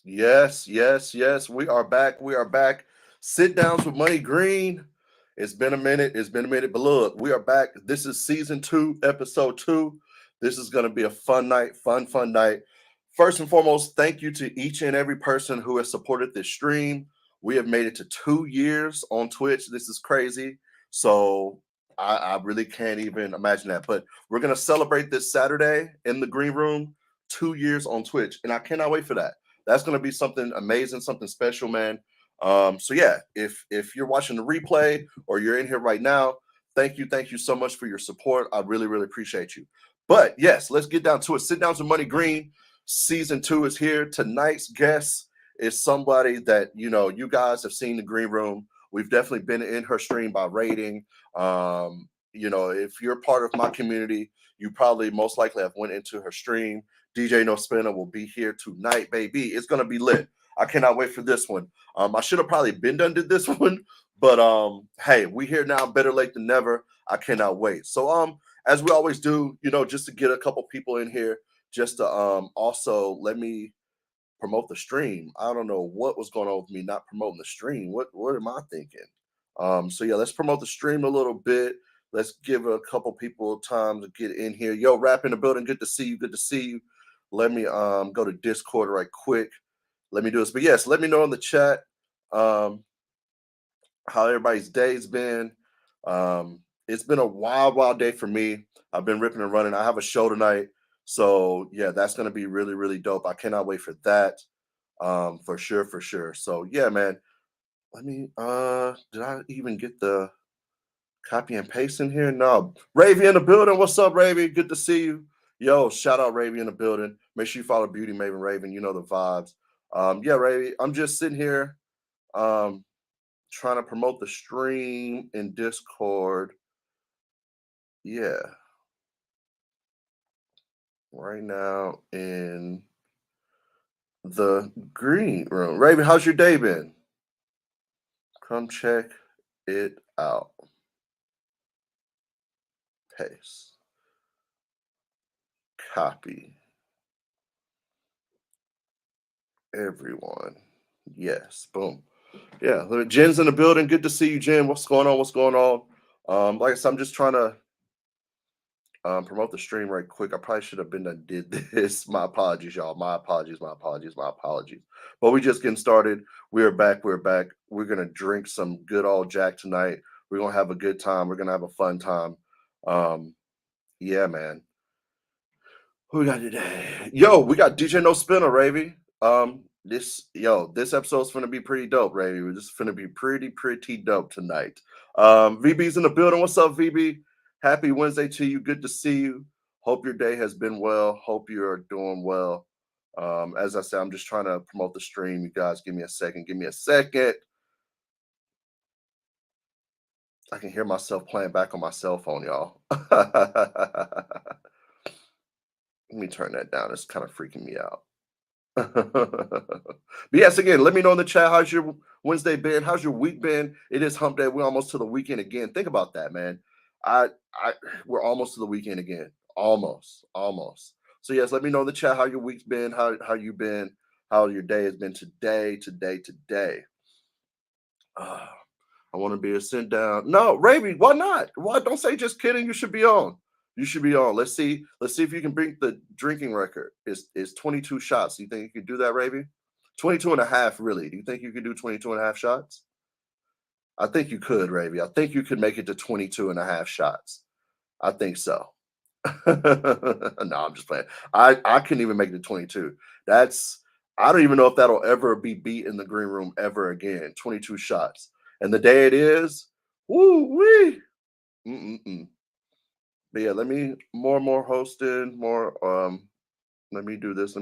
Yes, yes, yes. We are back. We are back. Sit downs with Money Green. It's been a minute. It's been a minute. But look, we are back. This is season 2, episode 2. This is going to be a fun night. Fun night. First and foremost, thank you to each and every person who has supported this stream. We have made it to 2 years on Twitch. This is crazy. So I really can't even imagine that. But we're going to celebrate this Saturday in the green room. 2 years on Twitch. And I cannot wait for that. That's going to be something amazing, something special, man. So yeah, if you're watching the replay or you're in here right now, thank you so much for your support. I really appreciate you. But yes, let's get down to it. Sit down to Money Green. Season 2 is here. Tonight's guest is somebody that you guys have seen the green room. We've definitely been in her stream by rating. If you're part of my community, you probably most likely have went into her stream. DJ NoSpinna will be here tonight, baby. It's gonna be lit. I cannot wait for this one. I should have probably been done did this one, but hey, we here now. Better late than never. I cannot wait. So as we always do, just to get a couple people in here, just to also let me promote the stream. I don't know what was going on with me not promoting the stream. What am I thinking? So yeah, let's promote the stream a little bit. Let's give a couple people time to get in here. Yo, rap in the building. Good to see you. Good to see you. Let me go to Discord right quick. Let me do this. But yes, let me know in the chat um how everybody's day's been. It's been a wild day for me. I've been ripping and running. I have a show tonight. So yeah, that's gonna be really dope. I cannot wait for that. For sure. So yeah, man. Let me did I even get the copy and paste in here? No. Ravy in the building. What's up, Ravy? Good to see you. Yo, shout out Ravy in the building. Make sure you follow Beauty Maven Raven. You know the vibes. Yeah, Ravy. I'm just sitting here um trying to promote the stream in Discord. Yeah, right now in the green room. Ravy, how's your day been? Come check it out. Paste. Copy. Everyone. Yes. Boom. Yeah. Jen's in the building. Good to see you, Jen. What's going on? What's going on? Like I said, I'm just trying to promote the stream right quick. I probably should have been done did this. My apologies, y'all. My apologies. But we just getting started. We're back. We're back. We're gonna drink some good old Jack tonight. We're gonna have a good time. We're gonna have a fun time. Um, yeah, man. Who we got today? Yo, we got DJ No Spinner, Ravy. This episode's gonna be pretty dope, Ravy. This is gonna be pretty dope tonight. VB's in the building. What's up, VB? Happy Wednesday to you. Good to see you. Hope your day has been well. Hope you're doing well. As I said, I'm just trying to promote the stream. You guys, give me a second. Give me a second. I can hear myself playing back on my cell phone, y'all. Let me turn that down. It's kind of freaking me out. But yes, again, let me know in the chat how's your Wednesday been? How's your week been? It is hump day. We're almost to the weekend again. Think about that, man. I we're almost to the weekend again. Almost. So yes, let me know in the chat how your week's been, how you been, how your day has been today. Uh, I want to be a sit down. No, Raby, why not? Why don't say just kidding? You should be on. You should be on. Let's see if you can break the drinking record. Is 22 shots. Do you think you could do that, Raby? 22 and a half, really. Do you think you could do 22 and a half shots? I think you could, Raby. I think you could make it to 22 and a half shots. I think so. No, I'm just playing. I couldn't even make it to 22. I don't even know if that'll ever be beat in the green room ever again. 22 shots. And the day it is, woo wee. But yeah, let me more hosting, more let me do this.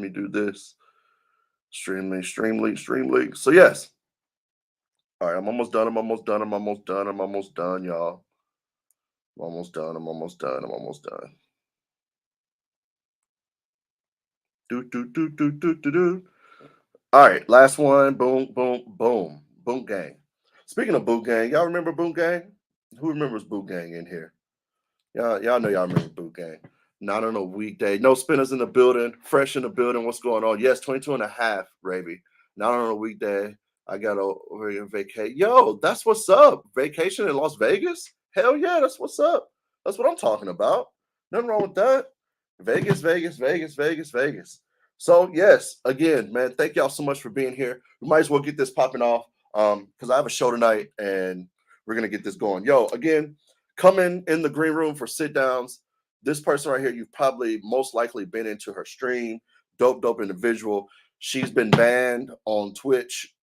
Stream link. So yes. All right, I'm almost done, y'all. I'm almost done. I'm almost done. Do. All right, last one. Boom gang. Speaking of Boot Gang, y'all remember Boot Gang? Who remembers Boot Gang in here? Y'all know y'all remember Boot Gang. Not on a weekday. No spinners in the building. Fresh in the building. What's going on? Yes, 22 and a half, baby. Not on a weekday. I got over here vacation. Yo, that's what's up. Vacation in Las Vegas? Hell yeah, that's what's up. That's what I'm talking about. Nothing wrong with that. Vegas, Vegas, Vegas, Vegas, Vegas. So yes, again, man, thank y'all so much for being here. We might as well get this popping off because I have a show tonight and we're gonna get this going. Yo, again, coming in the green room for sit downs. This person right here, you've probably most likely been into her stream. Dope individual. She's been banned on Twitch.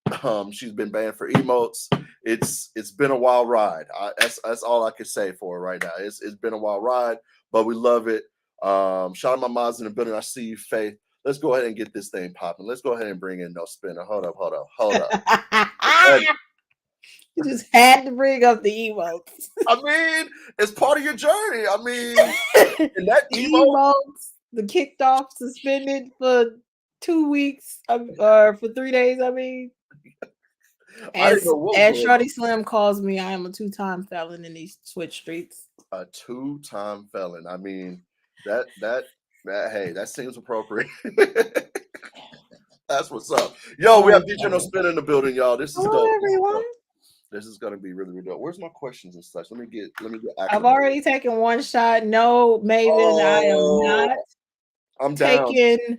She's been banned for emotes. It's been a wild ride. That's all I can say for her right now. It's been a wild ride, but we love it. Shout out my moms in the building. I see you, Faith. Let's go ahead and get this thing popping. Let's go ahead and bring in NoSpinna. Hold up. You just had to bring up the emotes. I mean, it's part of your journey. I mean, and that emotes, the kicked off, suspended for 2 weeks or for 3 days. I mean, as Shorty Slim calls me, I am a 2-time felon in these Twitch streets. A 2-time felon. I mean, that hey, that seems appropriate. That's what's up. Yo, we have DJ NoSpinna in the building, y'all. This is hello, everyone. This is gonna be really dope. Where's my questions and such? Let me get. I've already taken one shot. No, Maven, I am not. I'm down. Taking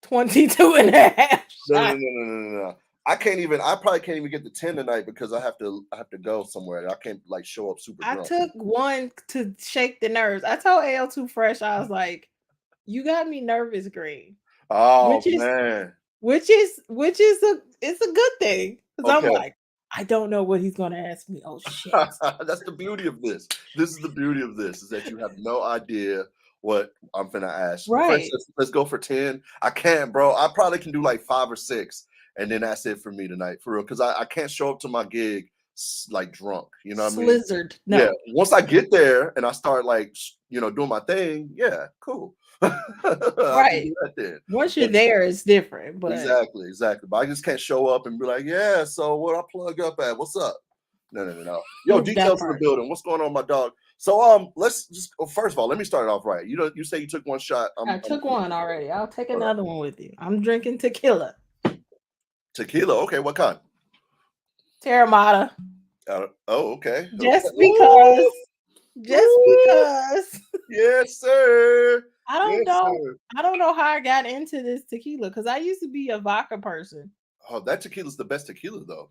22 and a half. No. I probably can't even get to 10 tonight because I have to go somewhere. I can't like show up super drunk. I took one to shake the nerves. I told AL2 Fresh, I was like, you got me nervous, Green. Oh, man. Which is it's a good thing. Because I'm like, I don't know what he's gonna ask me. Oh shit. That's the beauty of this. This is the beauty of this, is that you have no idea what I'm gonna ask. Right. Let's go for 10. I can't, bro. I probably can do like 5 or 6, and then that's it for me tonight, for real. Because I can't show up to my gig like drunk. You know what I mean? Slizzard. No. Yeah. Once I get there and I start like doing my thing, yeah, cool. Right. Once you're there, it's different. But exactly. But I just can't show up and be like, yeah, so what I plug up at? What's up? No. Yo, details in the building. What's going on, my dog? So let's just first of all, let me start it off right. You say you took one shot. I took one already. I'll take another one with you. I'm drinking tequila. Tequila, okay, what kind? Terramata. Oh, okay. Just because. Yes, sir. I don't know how I got into this tequila because I used to be a vodka person. Oh, that tequila's the best tequila though.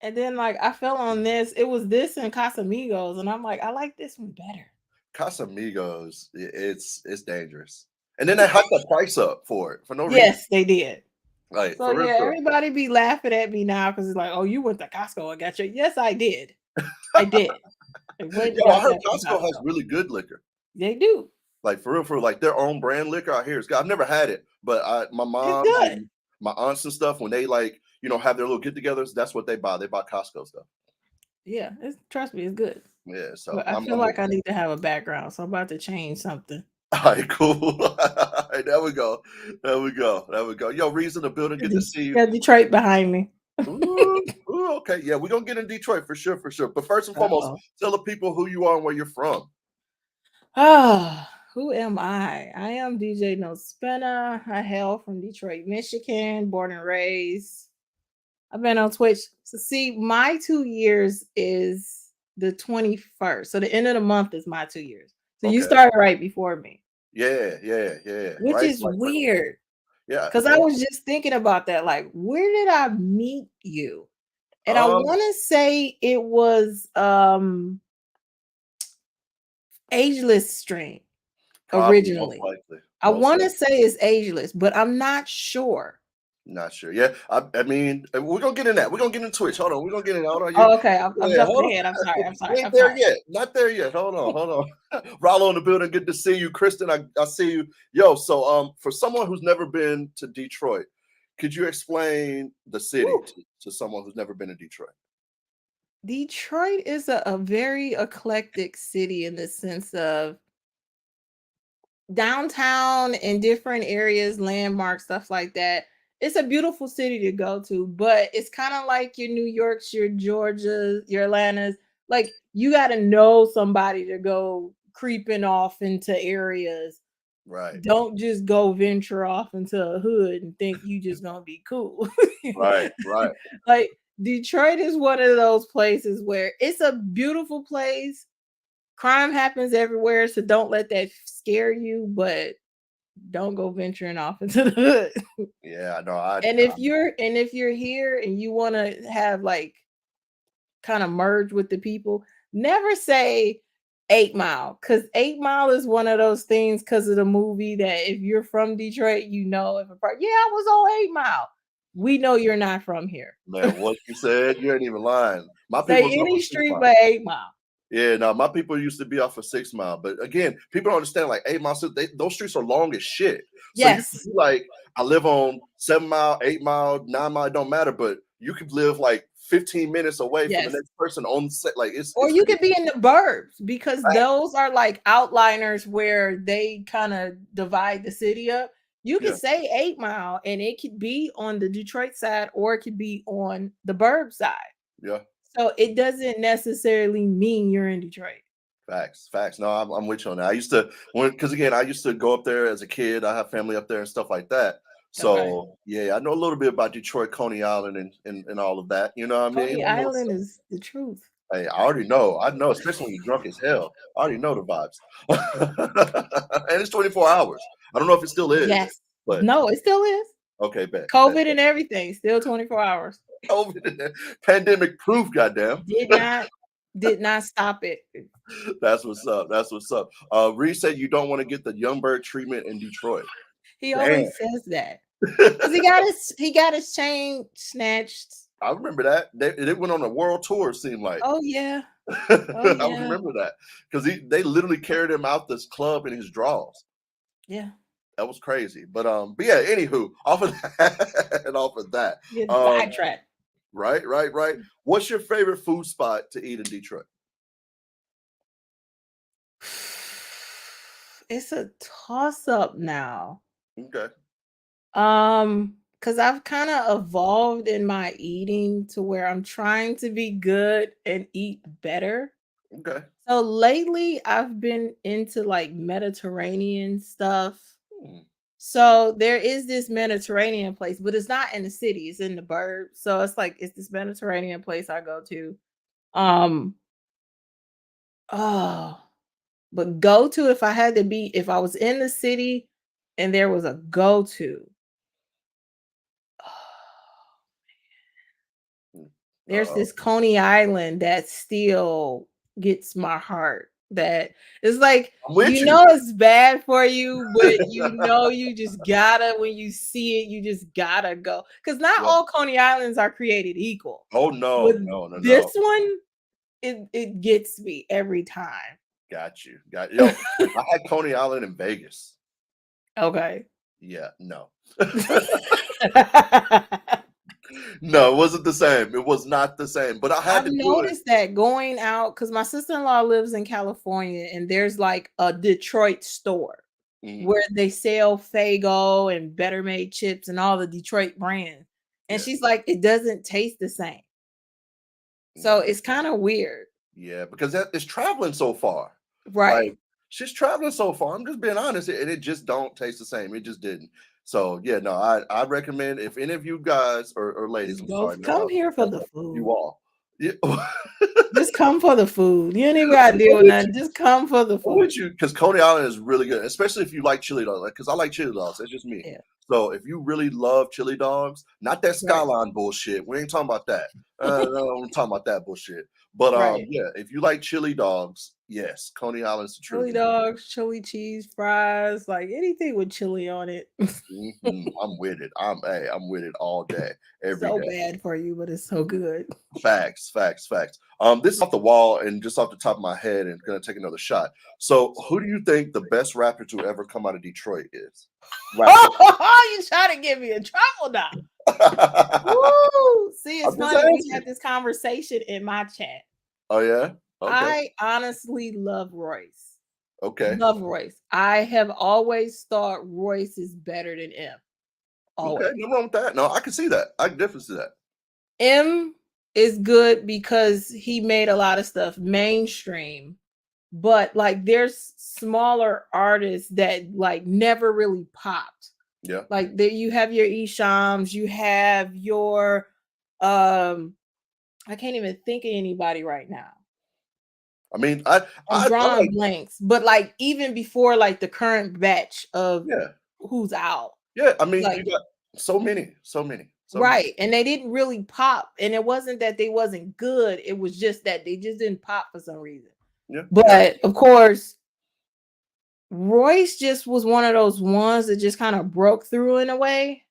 And then like I fell on this. It was this and Casamigos, and I'm like, I like this one better. Casamigos, it's dangerous. And then they hiked the price up for no reason. Yes, they did. Like, so yeah, everybody be laughing at me now because it's like, oh, you went to Costco and got your. Yes, I did. I did. Yo, I heard Costco has really good liquor. They do. Like for real, for like their own brand liquor. I hear it's good. I've never had it, but my mom, and my aunts and stuff, when they like have their little get-togethers, that's what they buy. They buy Costco stuff. Yeah, trust me, it's good. Yeah, so but I feel like I need to have a background, so I'm about to change something. All right, cool. All right, there we go. Yo, Ree's in the building. Good to see you. Got Detroit behind me. Ooh, okay. Yeah, we're gonna get in Detroit for sure. But first and foremost, tell the people who you are and where you're from. Who am I? I am DJ NoSpinna. I hail from Detroit, Michigan, born and raised. I've been on Twitch. So see, my 2 years is the 21st. So the end of the month is my 2 years. So you started right before me. Yeah. Which is like, weird. Yeah. Because I was just thinking about that. Like, where did I meet you? And I want to say it was Ageless stream. Originally, I want to say it's Ageless, but I'm not sure. Not sure. Yeah, I mean, we're gonna get in that. We're gonna get into Twitch. Hold on, we're gonna get in. Hold on. Oh, okay. I'm jumping ahead. I'm sorry. Ain't there yet. Not there yet. Hold on. Rollo in the building. Good to see you, Kristen. I see you. Yo, so for someone who's never been to Detroit, could you explain the city to someone who's never been to Detroit? Detroit is a very eclectic city in the sense of downtown and different areas, landmarks, stuff like that. It's a beautiful city to go to, but it's kind of like your New Yorks, your Georgias, your Atlantas. Like you got to know somebody to go creeping off into areas. Right. Don't just go venture off into a hood and think you just gonna be cool. Right. Right. Like Detroit is one of those places where it's a beautiful place. Crime happens everywhere, so don't let that scare you, but don't go venturing off into the hood. Yeah. No. And if you're here and you want to have like kind of merge with the people, never say 8 Mile, because 8 Mile is one of those things because of the movie that if you're from Detroit, you know, if I was on 8 Mile, we know you're not from here. Man, what you said, you ain't even lying. My Say people's off any of 6 street Mile. but 8 Mile. Yeah, no, my people used to be off of 6 Mile, but again, people don't understand like 8 Mile. Those streets are long as shit. So you Yes. can be like, I live on 7 Mile, 8 Mile, 9 Mile. It don't matter, but you could live like 15 minutes away from the Yes. next person on the set. Like Or it's you could be in the burbs because Right. those are like outliners where they kind of divide the city up. You could Yeah. say 8 Mile and it could be on the Detroit side or it could be on the burb side. Yeah. So it doesn't necessarily mean you're in Detroit. Facts. No, I'm with you on that. I used to because again, I used to go up there as a kid. I have family up there and stuff like that. So yeah, I know a little bit about Detroit, Coney Island, and all of that. You know what I mean? Coney I know Island is the truth. Hey, I already know. I know, especially when you're drunk as hell. I already know the vibes. And it's 24 hours. I don't know if it still is. Yes. But No, it still is. okay, bet. COVID and everything, still 24 hours. COVID, pandemic proof, goddamn. Did not stop it. That's what's up. Reed said you don't want to get the young bird treatment in Detroit. He always says that. Because he got his chain snatched. I remember that. They went on a world tour, it seemed like. Oh yeah. I remember that. Because they literally carried him out this club in his drawers. Yeah. That was crazy. But yeah, anywho, off of that and off of that. Sidetrack. Right. What's your favorite food spot to eat in Detroit? It's a toss-up now. Okay. Because I've kind of evolved in my eating to where I'm trying to be good and eat better. Okay. So lately I've been into like Mediterranean stuff. So there is this Mediterranean place, but it's not in the city, it's in the burbs. So it's like it's this Mediterranean place I go to. But go to if I was in the city and there was a go to. There's this Coney Island that still gets my heart. That it's like know it's bad for you, but you just gotta when you see it, you just gotta go. Because not all Coney Islands are created equal. Oh no, But no. This one, it gets me every time. Got you. Yo, I had Coney Island in Vegas. Okay. Yeah, no. No, it wasn't the same. It was not the same. But I've noticed that going out because my sister-in-law lives in California and there's like a Detroit store where they sell Faygo and Better Made chips and all the Detroit brands. And she's like, it doesn't taste the same. So it's kind of weird. Yeah, because it's traveling so far. Right. Like, she's traveling so far. I'm just being honest, and it just don't taste the same. It just didn't. So yeah, no, I recommend if any of you guys or ladies, come here for the food. You all. Yeah. Just come for the food. You don't even gotta deal with nothing. Just come for the food. Would you? Because Coney Island is really good, especially if you like chili dogs. Because I like chili dogs. That's just me. Yeah. So if you really love chili dogs, not that Skyline bullshit. We ain't talking about that. No, I'm talking about that bullshit. But yeah, if you like chili dogs, yes, Coney Island's the truth. Chili dogs, chili cheese, fries, like anything with chili on it. I'm with it. I'm with it all day, every day. So bad for you, but it's so good. Facts. This is off the wall and just off the top of my head, and gonna take another shot. So, who do you think the best rapper to ever come out of Detroit is? You trying to get me in trouble now? Woo! See, it's funny. We had this conversation in my chat. Oh yeah. Okay. I honestly love Royce. Okay. Love Royce. I have always thought Royce is better than M. Always. Okay, nothing wrong with that. No, I can see that. I can definitely see that. M is good because he made a lot of stuff mainstream, but like there's smaller artists that like never really popped. Yeah. Like there you have your Eshams, you have your I can't even think of anybody right now. I mean, I'm I drawing like, blanks, but like even before like the current batch of yeah, who's out, yeah. I mean, you like got so many, so many, so many. right, and they didn't really pop, and it wasn't that they wasn't good, it was just that they just didn't pop for some reason. Yeah, yeah, But of course, Royce just was one of those ones that just kind of broke through in a way.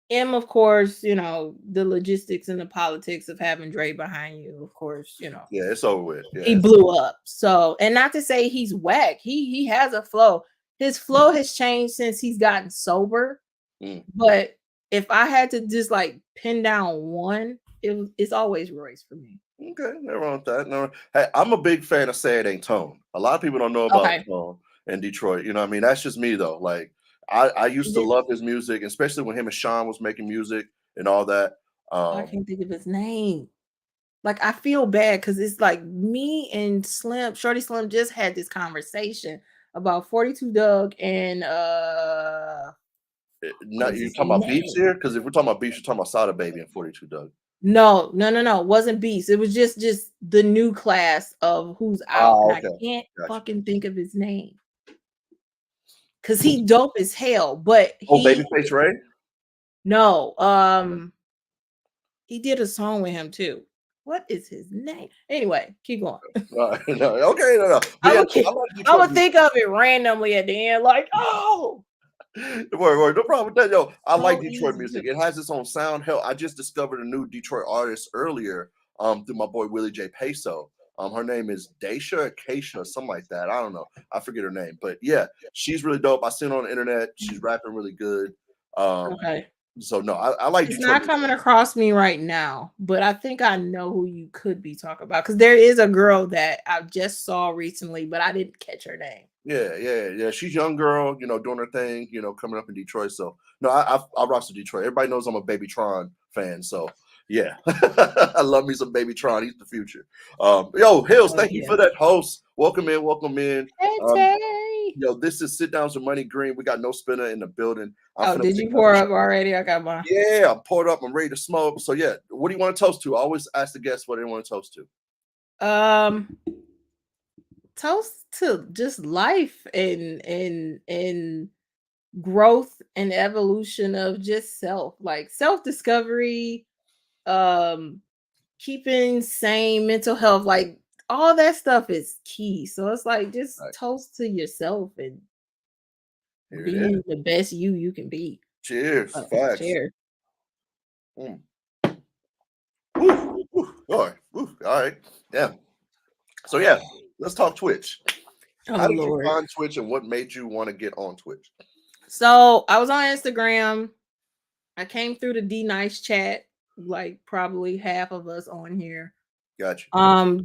Of course, you know, the logistics and the politics of having Dre behind you, of course, you know, yeah. It's over with. Yeah, he blew up. So, and not to say he's whack. He has a flow. His flow has changed since he's gotten sober. mm. But if I had to just like pin down one, it's always Royce for me. Okay, never wrong with that. No, hey, I'm a big fan of Say It Ain't Tone. A lot of people don't know about Okay. Tone in Detroit. You know what I mean? That's just me though. Like I used to Did- love his music, especially when him and Sean was making music and all that. I can't think of his name. Like I feel bad because it's like me and Slim, Shorty Slim just had this conversation about 42 Doug and what Not is you his talking about beefs name? here? Because if we're talking about beefs, you're talking about Sada Baby and 42 Doug. No. It wasn't Beast. It was just the new class of who's out, Oh, and I okay. can't Gotcha. fucking think of his name because he dope as hell. But Oh, he Babyface Ray? no, he did a song with him too. What is his name? Anyway, keep going. No, okay, no. But yeah, I like I'm Detroit gonna music. think of it randomly at the end, like oh. Word, no problem with that. Yo, I like So Detroit easy music. to It has its own sound. Hell, I just discovered a new Detroit artist earlier through my boy Willie J. Peso. Her name is Daisha Acacia, something like that. I don't know. I forget her name. But yeah, she's really dope. I seen her on the internet. She's rapping really good. okay. So no, I like It's Detroit not music. coming across me right now, but I think I know who you could be talking about because there is a girl that I just saw recently, but I didn't catch her name. Yeah. She's a young girl, doing her thing, coming up in Detroit. So no, I rock to Detroit. Everybody knows I'm a Baby Tron fan. So yeah, I love me some Baby Tron. He's the future. Yo, Hills, Oh thank you yeah. for that host. Welcome in, welcome in. Hey Um, Tay. this is Sitdowns with MoneyGreen. We got NoSpinna in the building. I'm Oh, finna did pick you up. pour up already? I got mine. Yeah, I'm poured up. I'm ready to smoke. So yeah, what do you want to toast to? I always ask the guests what they want to toast to. Toast to just life and growth and evolution of just self, like self-discovery, um keeping sane, mental health, like all that stuff is key. So it's like just Right. toast to yourself and Here it is. being the best you can be. Cheers. Facts. Cheers. Mm. Woo, woo, all right. Yeah. So yeah, let's talk Twitch. Oh How did you Lord. find Twitch and what made you want to get on Twitch? So I was on Instagram. I came through the D Nice chat, like probably half of us on here. Gotcha.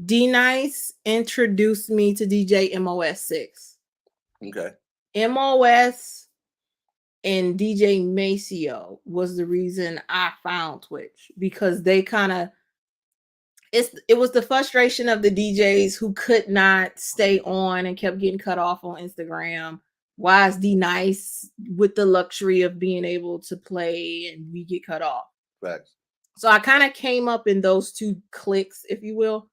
D Nice introduced me to DJ MOS6. Okay. MOS and DJ Maceo was the reason I found Twitch because they kind of it was the frustration of the DJs who could not stay on and kept getting cut off on Instagram. Why is D Nice with the luxury of being able to play and we get cut off? Facts. So I kind of came up in those two cliques, if you will.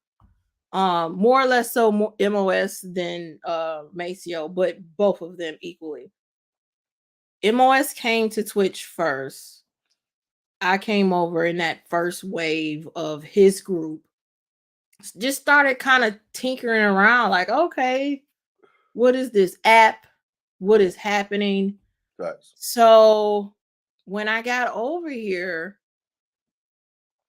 More or less so more MOS than Maceo, but both of them equally. MOS came to Twitch first. I came over in that first wave of his group. Just started kind of tinkering around, like, okay, what is this app? What is happening? Facts. So when I got over here,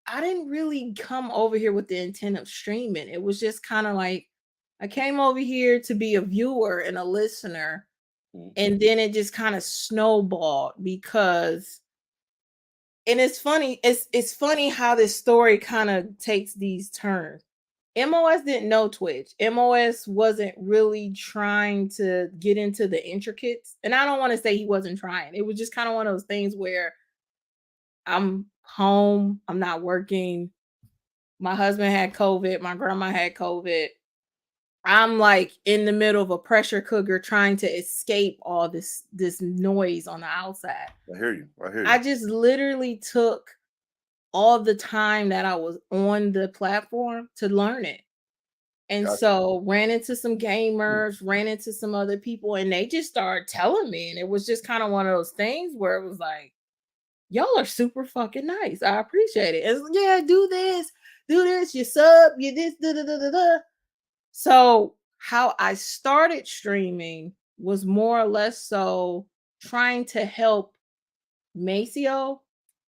I didn't really come over here with the intent of streaming. It was just kind of like I came over here to be a viewer and a listener. And then it just kind of snowballed because and it's funny how this story kind of takes these turns. MOS didn't know Twitch. MOS wasn't really trying to get into the intricates. And I don't want to say he wasn't trying. It was just kind of one of those things where I'm home, I'm not working. My husband had COVID, my grandma had COVID. I'm like in the middle of a pressure cooker trying to escape all this noise on the outside. I hear you. I hear I you. just literally took all the time that I was on the platform to learn it. And Gotcha. so ran into some gamers, ran into some other people, and they just started telling me. And it was just kind of one of those things where it was like, y'all are super fucking nice. I appreciate it. It's, yeah, do this, you sub, you this, da da da da da. So how I started streaming was more or less so trying to help Maceo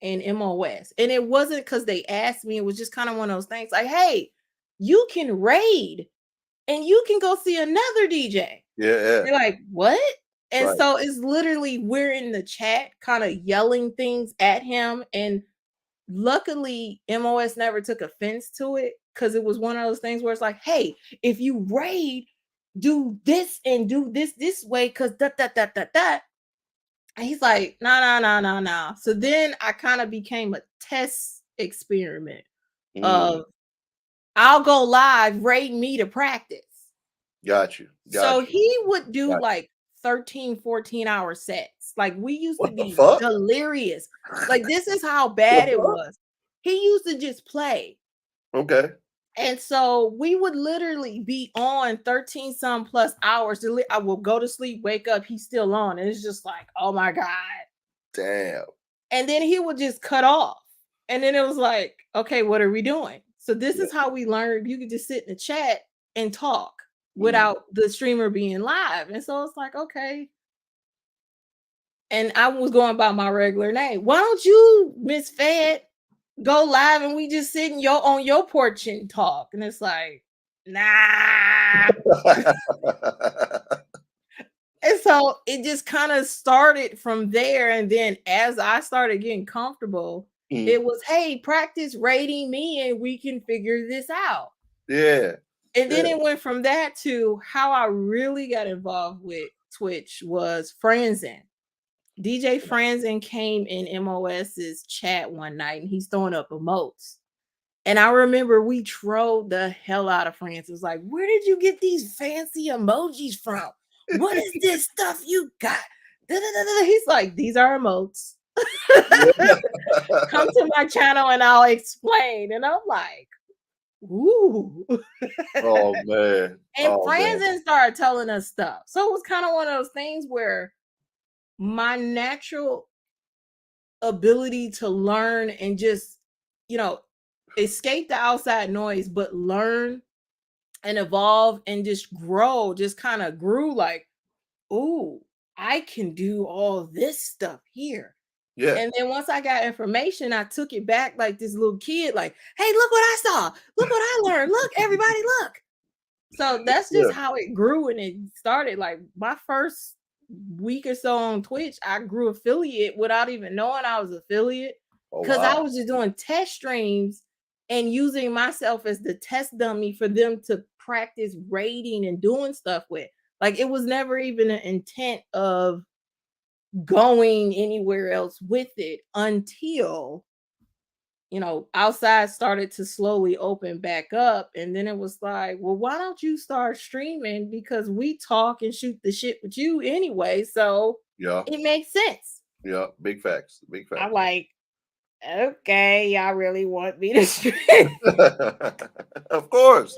and MOS. And it wasn't because they asked me, it was just kind of one of those things like, hey, you can raid and you can go see another DJ. Yeah. They're like, what? And Right. so it's literally we're in the chat kind of yelling things at him. And luckily, MOS never took offense to it because it was one of those things where it's like, hey, if you raid, do this and do this way because that. And he's like, no. So then I kind of became a test experiment of I'll go live, raid me to practice. Got you. So Got you. he would do Got you. like 13, 14-hour sets. Like we used to What the be fuck? delirious. Like this is how bad it was. He used to just play. Okay. And so we would literally be on 13 some plus hours. I will go to sleep, wake up, he's still on. And it's just like, oh my God. Damn. And then he would just cut off. And then it was like, okay, what are we doing? So this is how we learned you could just sit in the chat and talk without the streamer being live. And so it's like, okay. And I was going by my regular name. Why don't you, Miss Fed, go live and we just sit on your porch and talk? And it's like, nah. And so it just kind of started from there. And then as I started getting comfortable, it was, hey, practice rating me and we can figure this out. Yeah. And then it went from that to how I really got involved with Twitch was Franzen. DJ Franzen came in MOS's chat one night and he's throwing up emotes. And I remember we trolled the hell out of Franzen. It was like, where did you get these fancy emojis from? What is this stuff you got? He's like, these are emotes. Come to my channel and I'll explain. And I'm like, ooh. Oh man. And Franzen started telling us stuff. So it was kind of one of those things where my natural ability to learn and just, escape the outside noise, but learn and evolve and just grow, just kind of grew like, ooh, I can do all this stuff here. Yeah. And then once I got information, I took it back like this little kid, like, hey, look what I saw. Look what I learned. Look, everybody, look. So that's just how it grew. And it started like my first week or so on Twitch, I grew affiliate without even knowing I was affiliate because I was just doing test streams and using myself as the test dummy for them to practice rating and doing stuff with. Like it was never even an intent of going anywhere else with it until outside started to slowly open back up. And then it was like, well, why don't you start streaming? Because we talk and shoot the shit with you anyway. So it makes sense. Yeah, big facts. Big facts. I'm like, okay, y'all really want me to stream? Of course.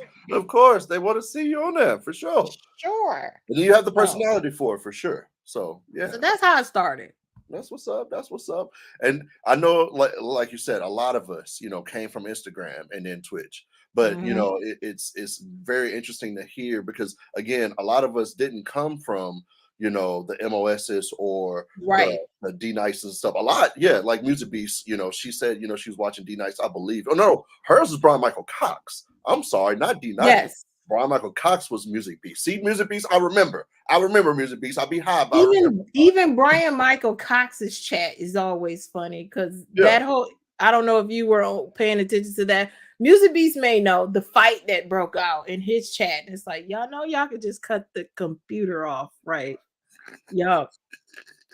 They want to see you on there for sure. Sure. And you have the personality for it for sure. So yeah. So that's how it started. That's what's up. That's what's up. And I know, like you said, a lot of us, came from Instagram and then Twitch. But it's very interesting to hear because again, a lot of us didn't come from the MOSs or the D Nice and stuff. A lot, yeah, like Music Beast. She said, she was watching D Nice, I believe. Oh no, hers was Brian Michael Cox. I'm sorry, not D Nice. Yes. Brian Michael Cox was Music Beast. See, Music Beast, I remember Music Beast. I'll be high about even Brian Michael Cox's chat is always funny because that whole, I don't know if you were paying attention to that. Music Beast may know the fight that broke out in his chat. It's like, y'all know y'all could just cut the computer off, right? Y'all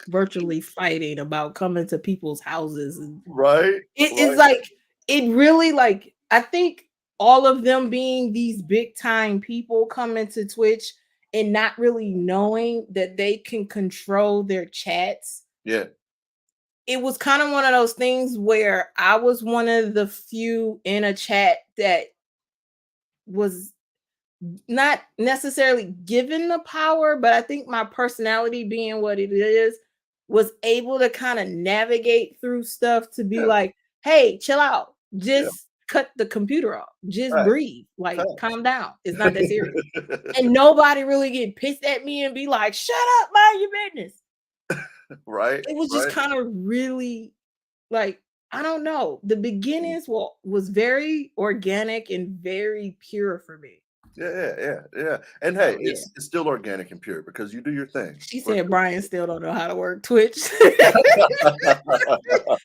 virtually fighting about coming to people's houses. And right. It's like, it really like, I think all of them being these big time people coming to Twitch and not really knowing that they can control their chats. Yeah. It was kind of one of those things where I was one of the few in a chat that was not necessarily given the power, but I think my personality being what it is was able to kind of navigate through stuff to be Yeah. like, hey, chill out. Yeah. Just cut the computer off. Just Facts. breathe. Like, Facts. calm down. It's not that serious. And nobody really get pissed at me and be like, shut up, mind your business. Right. It was just Right. kind of really like, I don't know. The beginnings was very organic and very pure for me. Yeah. And hey, So, yeah. it's still organic and pure because you do your thing. She For said sure. Brian still don't know how to work Twitch.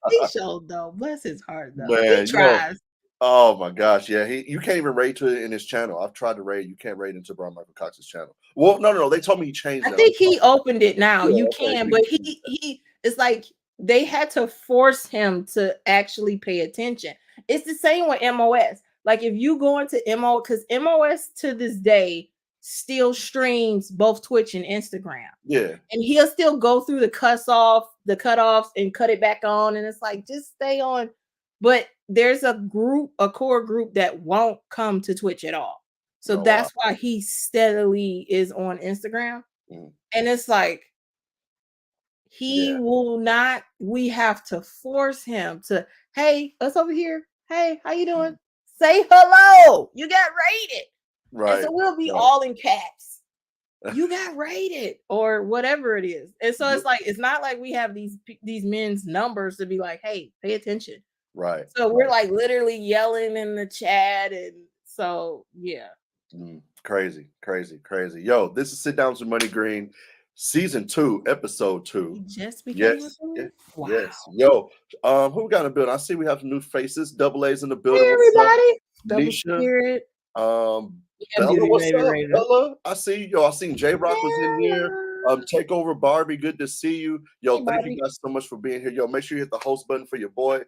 He showed though. Bless his heart though. Man, He tries. oh my gosh, yeah. You can't even raid to it in his channel. I've tried to raid. You can't raid into Brian Michael Cox's channel. Well, no. They told me he changed I that. think he opened it now. Yeah, You okay, can, so but you he it's like they had to force him to actually pay attention. It's the same with MOS. Like if you go into MO, because MOS to this day still streams both Twitch and Instagram. Yeah. And he'll still go through the cutoffs and cut it back on. And it's like, just stay on. But there's a core group that won't come to Twitch at all. So Oh, that's why he steadily is on Instagram. Mm. And it's like, he Yeah. will not, we have to force him to, hey, us over here. Hey, how you doing? Say hello. You got rated. And Right. so we'll be right. all in caps. You got rated or whatever it is. And so it's like, it's not like we have these men's numbers to be like, hey, pay attention. Right. So we're like literally yelling in the chat. And so, yeah. Crazy. Yo, this is Sit Downs with MoneyGreen, season 2, episode 2. He just became Yes. Wow. Yes. Yo, who we got in the building? I see we have some new faces. Double A's in the building. Hey, What's up? everybody. Double Nisha. Spirit. Bella, Beauty what's Baby up, Raven. Bella? I see you. Yo, I seen J Rock was in here. Takeover Barbie, good to see you. Yo, Hey, thank Barbie. you guys so much for being here. Yo, make sure you hit the host button for your boy.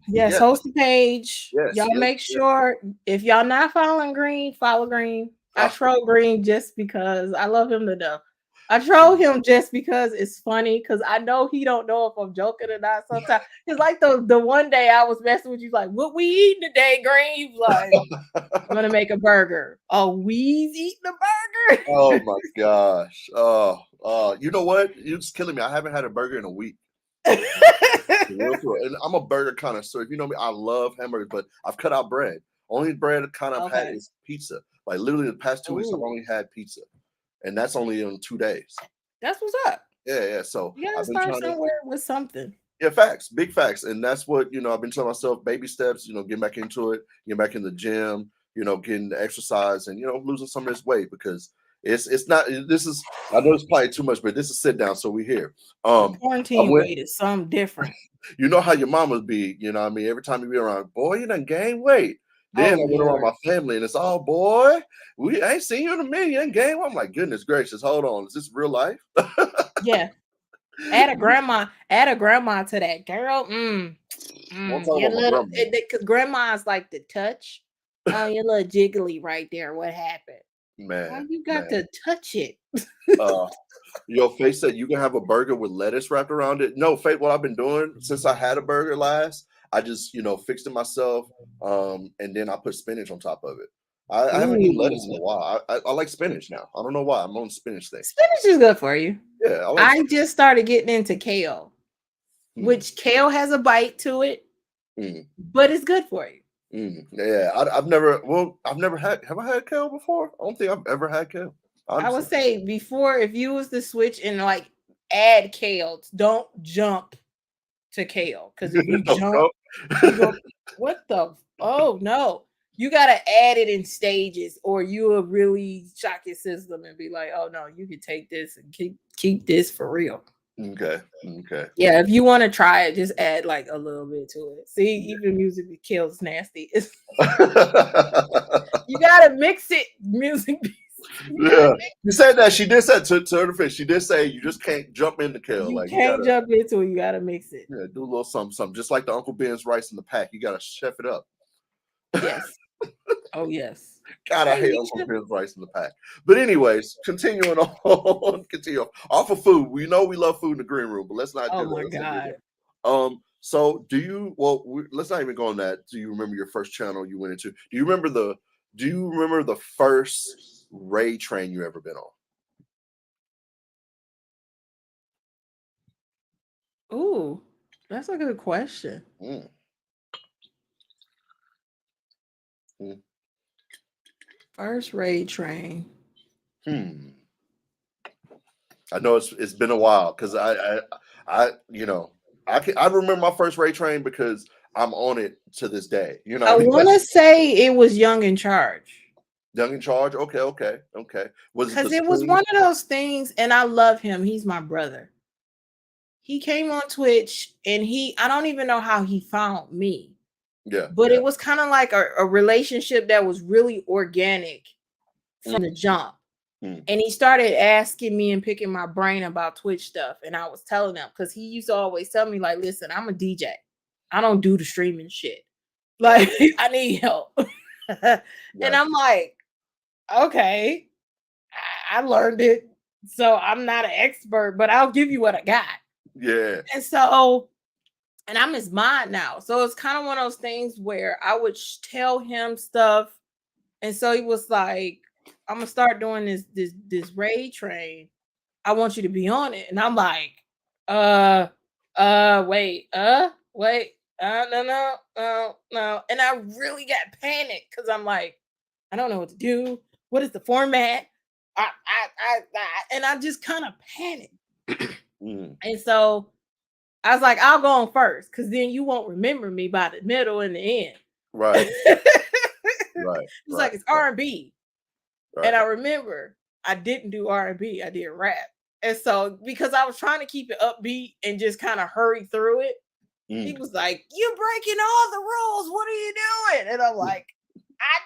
Yes, host the page. Yes, Y'all make sure if y'all not following Green, follow Green. I troll Green just because I love him to death. I troll him just because it's funny because I know he don't know if I'm joking or not sometimes. It's like the one day I was messing with you, like, what we eating today, Green? He was like, I'm gonna make a burger. Oh, we's eating a burger. Oh my gosh. You know what? You're just killing me. I haven't had a burger in a week. And I'm a burger connoisseur. If you know me, I love hamburgers, but I've cut out bread. Only bread kind of had is pizza. Like literally the past 2 weeks, I've only had pizza. And that's only in 2 days. That's what's up. Yeah. So you gotta start somewhere with something. Yeah, facts, big facts. And that's what, I've been telling myself, baby steps, get back into it, get back in the gym, getting the exercise and, losing some of this weight because it's not, this is, I know it's probably too much, but this is sit down. So we here. Quarantine weight is something different. You know how your mama be, what I mean? Every time you be around, boy, you done gained weight. Then I went around my family and it's all, boy, we ain't seen you in a minute. You ain't gained weight. I'm like, goodness gracious, hold on. Is this real life? Yeah. Add a grandma to that girl. Because grandma's like the touch. Oh, you're a little jiggly right there. What happened? Man, why you got to touch it? Faith said you can have a burger with lettuce wrapped around it. No, Faith, what I've been doing since I had a burger last, I just fixed it myself, and then I put spinach on top of it. I haven't eaten lettuce in a while. I like spinach now. I don't know why. I'm on spinach thing. Spinach is good for you. Yeah, I just started getting into kale, which kale has a bite to it, but it's good for you. Yeah, I've never had. Have I had kale before? I don't think I've ever had kale. Honestly. I would say before, if you was to switch and like add kale, don't jump to kale because if you jump, what the? Oh no. You got to add it in stages or you will really shock your system and be like, oh no, you can take this and keep this for real. Okay. Yeah, if you want to try it, just add like a little bit to it. See, even music with kale's nasty. You got to mix it, music. Yeah, you said that. She did say to her face. She did say you just can't jump into kale. You can't jump into it. You got to mix it. Yeah, do a little something. Just like the Uncle Ben's rice in the pack. You got to chef it up. Yes. Oh yes. God, I Hey, hate Uncle Ben's rice in the pack. But anyways, continuing on, continue off of food. We know we love food in the green room, but let's not oh do that. my Let's not do God. that. So do you? Well, let's not even go on that. Do you remember your first channel you went into? Do you remember the first raid train you ever been on? Ooh, that's a good question. Mm. Mm. First raid train. I know it's been a while because I I remember my first raid train because I'm on it to this day. You know I what I mean? want to say it was Young in Charge. Young in Charge. Okay. Was it the Because it was screen? one of those things, and I love him. He's my brother. He came on Twitch, and I don't even know how he found me, Yeah. but it was kind of like a relationship that was really organic from the jump. Mm. And he started asking me and picking my brain about Twitch stuff. And I was telling him, because he used to always tell me, like, listen, I'm a DJ. I don't do the streaming shit. Like, I need help. And I'm like, okay, I learned it. So I'm not an expert, but I'll give you what I got. Yeah. And so, and I'm his mod now. So it's kind of one of those things where I would tell him stuff. And so he was like, I'm gonna start doing this raid train. I want you to be on it. And I'm like, wait, no. And I really got panicked because I'm like, I don't know what to do. What is the format? And I just kind of panicked. And so I was like, I'll go on first because then you won't remember me by the middle and the end. Right. It's like it's R&B. Right. And I remember I didn't do R&B, I did rap. And so because I was trying to keep it upbeat and just kind of hurry through it, he was like, "You're breaking all the rules. What are you doing?" And I'm like, I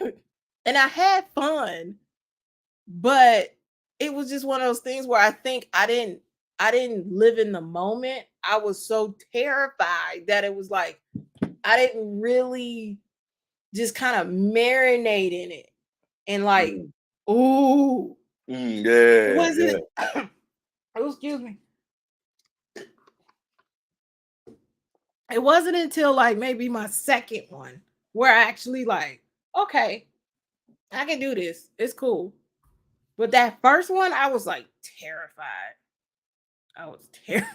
just and I had fun, but it was just one of those things where I think I didn't live in the moment. I was so terrified that it was like I didn't really just kind of marinate in it and like, ooh, yeah. Was it? Oh, excuse me. It wasn't until like maybe my second one where I actually like, okay, I can do this. It's cool. But that first one, I was like terrified. I was terrified.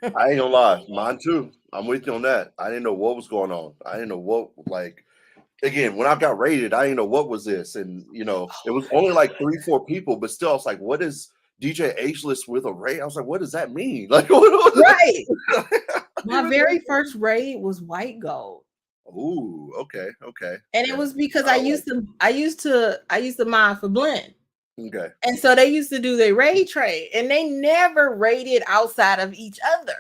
I ain't gonna lie, mine too. I'm with you on that. I didn't know what was going on. I didn't know what, like, again, when I got rated, I didn't know what was this. And, you know, it was only like 3-4 people, but still, I was like, what is DJ Ageless with a raid? I was like, what does that mean? Like, right. My very first raid was white gold. Ooh, okay. And it was because I used to mod for Blend. Okay. And so they used to do their raid trade, and they never raided outside of each other.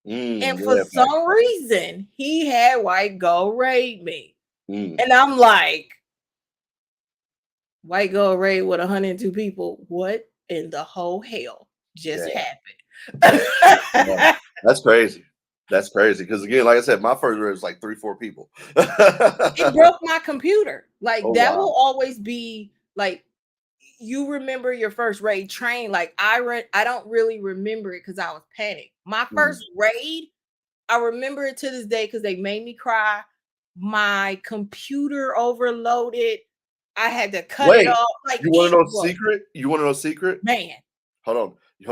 And for some reason, he had white gold raid me. And I'm like, white gold raid with 102 people. What in the whole hell just happened? Yeah. That's crazy. That's crazy. Because again, like I said, my first raid was like 3-4 people. It broke my computer. Like that will always be like, you remember your first raid train. Like I don't really remember it because I was panicked. My first raid, I remember it to this day because they made me cry. My computer overloaded. I had to cut it off. Like, you want to know secret? You want to know secret? Man. Hold on. You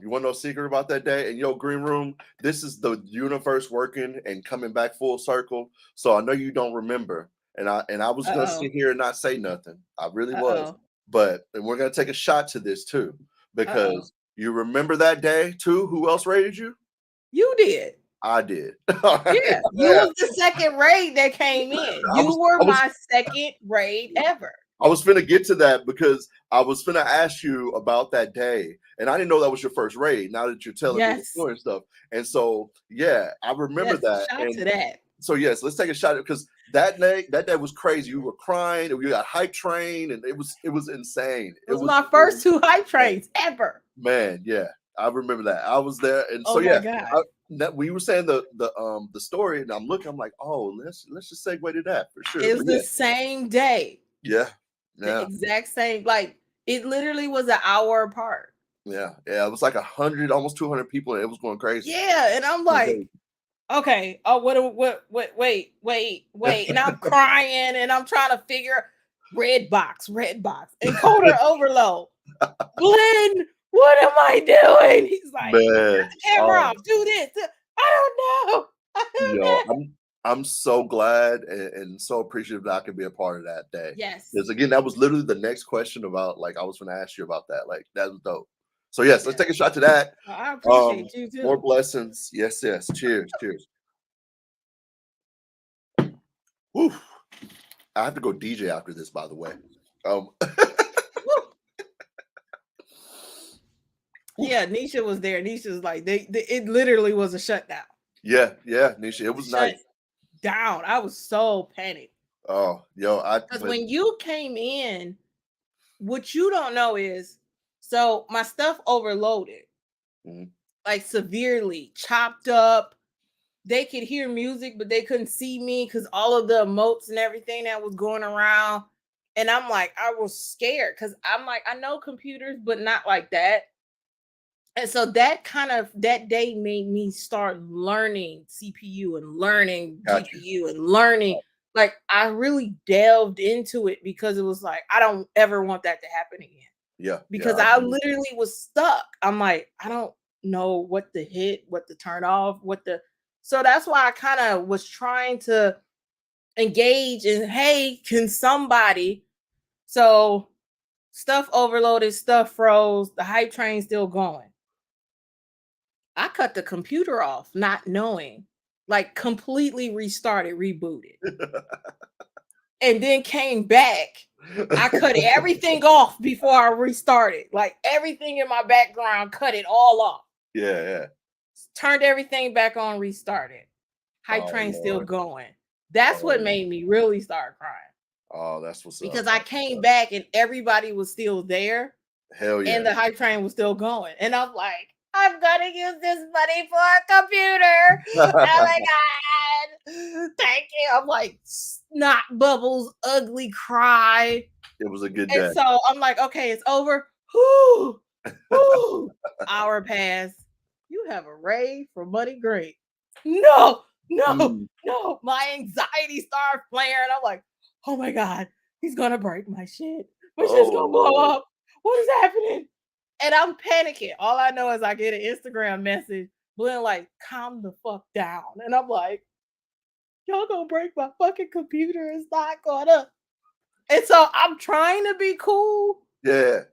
want to know secret about that day? And yo, Green Room, this is the universe working and coming back full circle. So I know you don't remember. And I was gonna sit here and not say nothing. I really was. But we're gonna take a shot to this too. Because you remember that day too? Who else raided you? You did. I did. Yeah, you was the second raid that came in. You were my second raid ever. I was finna get to that because I was finna ask you about that day, and I didn't know that was your first raid. Now that you're telling me the story and stuff, and so yeah, I remember that. Shout to that. So yes, let's take a shot because that day was crazy. You were crying, and you got hype train, and it was insane. It was my first 2 hype trains ever. Man, yeah, I remember that. I was there, and so that we were saying the story, and I'm looking, I'm like, oh, let's just segue to that for sure. It was But the same day. yeah, The yeah, exact same. Like it literally was an hour apart. yeah. It was like 100, almost 200 people, and it was going crazy. Yeah, and I'm Going like, crazy. okay, oh, wait, and I'm crying, and I'm trying to figure red box, encoder overload. Glenn, what am I doing? He's like, Man, camera off, do this. I don't know. I don't yo, know. I'm so glad and so appreciative that I could be a part of that day. Yes. Because again, that was literally the next question about, like, I was going to ask you about that. Like, that was dope. So yes, let's take a shot to that. I appreciate you too. More blessings. Yes. Cheers. Whew. I have to go DJ after this, by the way. Yeah, Nisha was there. Nisha's like, it literally was a shutdown. Yeah, Nisha, it was nice. Down. I was so panicked. Oh, yo, because when you came in, what you don't know is, so my stuff overloaded, like severely chopped up. They could hear music, but they couldn't see me because all of the emotes and everything that was going around. And I'm like, I was scared because I'm like, I know computers, but not like that. And so that day made me start learning CPU and learning GPU and learning. Like I really delved into it because it was like, I don't ever want that to happen again. Yeah. Because I literally was stuck. I'm like, I don't know what to hit, what to turn off, so that's why I kind of was trying to engage in, hey, can somebody? So stuff overloaded, stuff froze, the hype train's still going. I cut the computer off, not knowing, like completely restarted, rebooted, and then came back. I cut everything off before I restarted, like everything in my background, cut it all off. Yeah. Turned everything back on, restarted. Hype train still going. That's what made me really start crying. Oh, that's what's up. Because I came back and everybody was still there. Hell yeah. And the hype train was still going. And I'm like, I'm gonna use this money for a computer. Oh my God. Thank you. I'm like, snot bubbles, ugly cry. It was a good day. And so I'm like, okay, it's over. Whoo. Hour passed. You have a rave for MoneyGreen. No. My anxiety started flaring. I'm like, oh my God, he's gonna break my shit. My shit's gonna blow up. What is happening? And I'm panicking. All I know is I get an Instagram message, Glenn, like, calm the fuck down. And I'm like, y'all gonna break my fucking computer. It's not gonna. And so I'm trying to be cool. Yeah.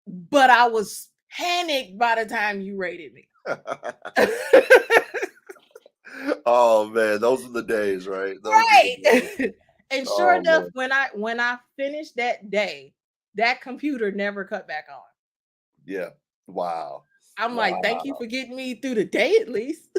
But I was panicked by the time you rated me. Oh man, those are the days, right? Right. And sure enough, when I finished that day, that computer never cut back on. Yeah. Wow. I'm like, thank you for getting me through the day at least.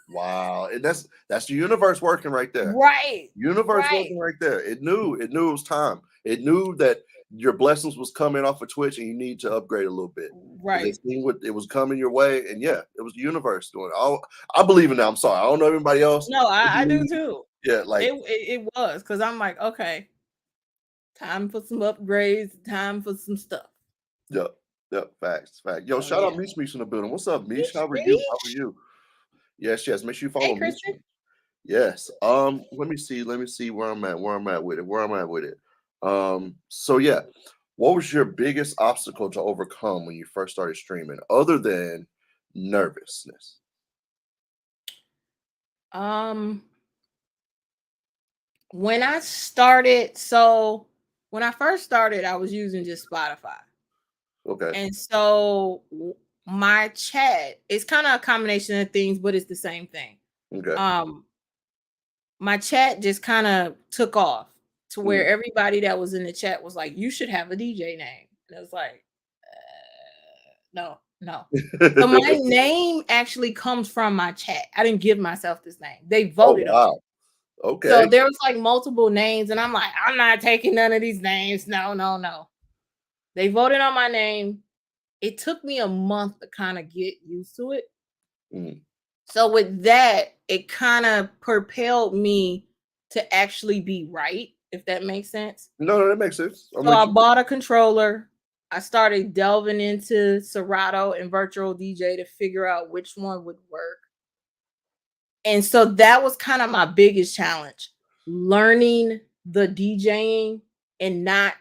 Wow. And that's the universe working right there. Right. Universe working right there. It knew it was time. It knew that your blessings was coming off of Twitch and you need to upgrade a little bit. Right. It was coming your way. And yeah, it was the universe doing it. I believe in that. I'm sorry. I don't know everybody else. No, I do too. Yeah, like it was because I'm like, okay, time for some upgrades, time for some stuff. Yep. Facts. Yo, shout out Meech in the building. What's up, Meech? How are you? Yes. Make sure you follow me. Yes. Let me see where I'm at with it. So yeah, what was your biggest obstacle to overcome when you first started streaming, other than nervousness? When I first started, I was using just Spotify. Okay. And so my chat is kind of a combination of things, but it's the same thing. Okay. My chat just kind of took off to where everybody that was in the chat was like, you should have a DJ name. And it was like, no. So my name actually comes from my chat. I didn't give myself this name. They voted on it. Okay. So there was like multiple names, and I'm like, I'm not taking none of these names. No. They voted on my name. It took me a month to kind of get used to it. So with that, it kind of propelled me to actually be right, if that makes sense. No, that makes sense. I'm So with I you. bought a controller. I started delving into Serato and virtual DJ to figure out which one would work. And so that was kind of my biggest challenge, learning the DJing and not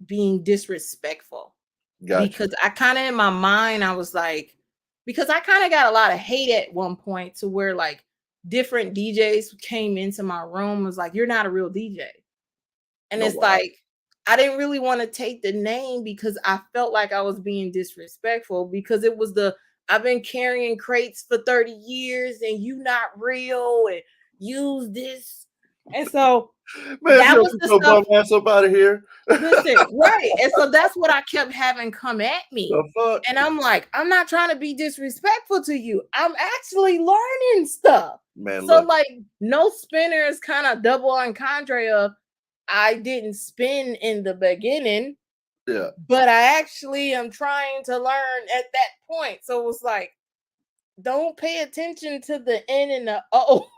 being disrespectful. Got you. Because I kind of in my mind, I was like, because I kind of got a lot of hate at one point to where like different DJs came into my room was like, you're not a real DJ. And No, it's wow. like, I didn't really want to take the name because I felt like I was being disrespectful because it was I've been carrying crates for 30 years and you not real and use this. And so Man, if you that don't was get the your stuff. bum ass up out of here. Listen, right. And so that's what I kept having come at me. The fuck? And I'm like, I'm not trying to be disrespectful to you. I'm actually learning stuff. Man, So look. like no spinner is kind of double entendre of I didn't spin in the beginning, Yeah. but I actually am trying to learn at that point. So it's like, don't pay attention to the N and the O.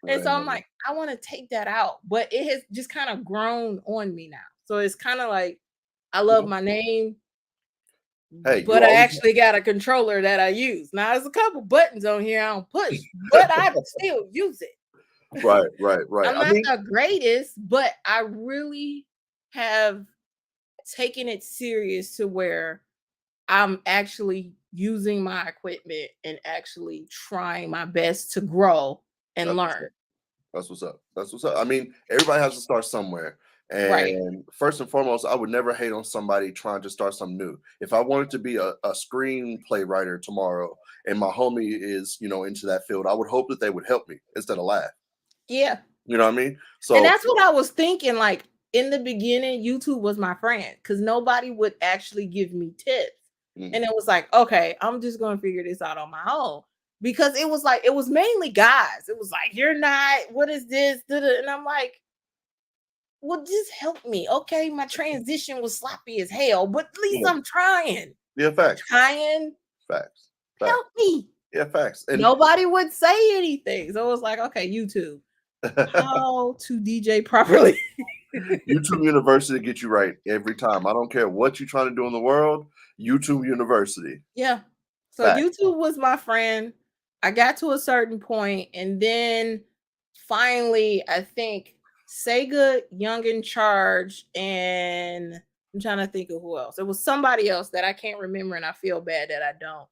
And so I'm Man. like, I want to take that out, but it has just kind of grown on me now. So it's kind of like, I love my name, Hey, but you I always actually got a controller that I use. Now there's a couple buttons on here I don't push, but I still use it. right. I'm I not mean, the greatest, but I really have taken it serious to where I'm actually using my equipment and actually trying my best to grow and that's what's up. learn. That's what's up. That's what's up. I mean, everybody has to start somewhere. Right. And first and foremost, I would never hate on somebody trying to start something new. If I wanted to be a screenplay writer tomorrow and my homie is, into that field, I would hope that they would help me instead of laugh. Yeah. You know what I mean? And So, that's what I was thinking. Like in the beginning, YouTube was my friend because nobody would actually give me tips. mm, And it was like, okay, I'm just going to figure this out on my own. Because it was like, it was mainly guys. It was like, you're not, what is this? And I'm like, well, just help me. Okay, my transition was sloppy as hell, but at least yeah, I'm trying. yeah, facts, Trying, facts, facts. help me. Yeah, facts. And Nobody would say anything. So it was like, okay, YouTube, how to DJ properly. YouTube University gets you right every time. I don't care what you're trying to do in the world. YouTube University. Yeah. So Fact. YouTube was my friend. I got to a certain point, and then finally, I think Sega, Young in Charge, and I'm trying to think of who else. It was somebody else that I can't remember, and I feel bad that I don't.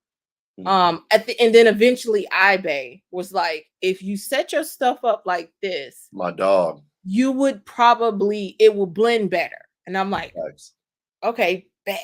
Mm, And then eventually eBay was like, if you set your stuff up like this, my dog. you would probably it will blend better. And I'm like, Facts. okay, bet.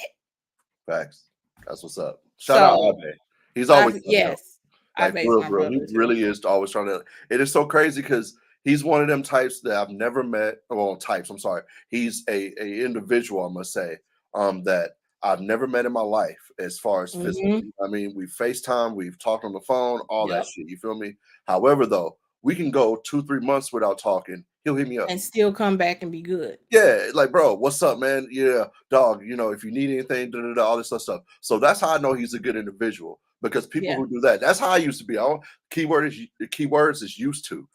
Facts. That's what's up. Shout out So Abe. He's always trying to help. yes, Like eBay's my for real. He brother too. really is always trying to. It is so crazy because he's one of them types that I've never met. Well, types. I'm sorry. He's a individual. I must say. That I've never met in my life as far as Mhm. physically. I mean, we've FaceTime, we've talked on the phone, all that Yep. shit. You feel me? However, though, we can go 2-3 months without talking. He'll hit me up. And still come back and be good. Yeah, like, bro, what's up, man? Yeah, dog, if you need anything, all this stuff. So that's how I know he's a good individual because people Yeah. who do that, that's how I used to be. Keywords is used to.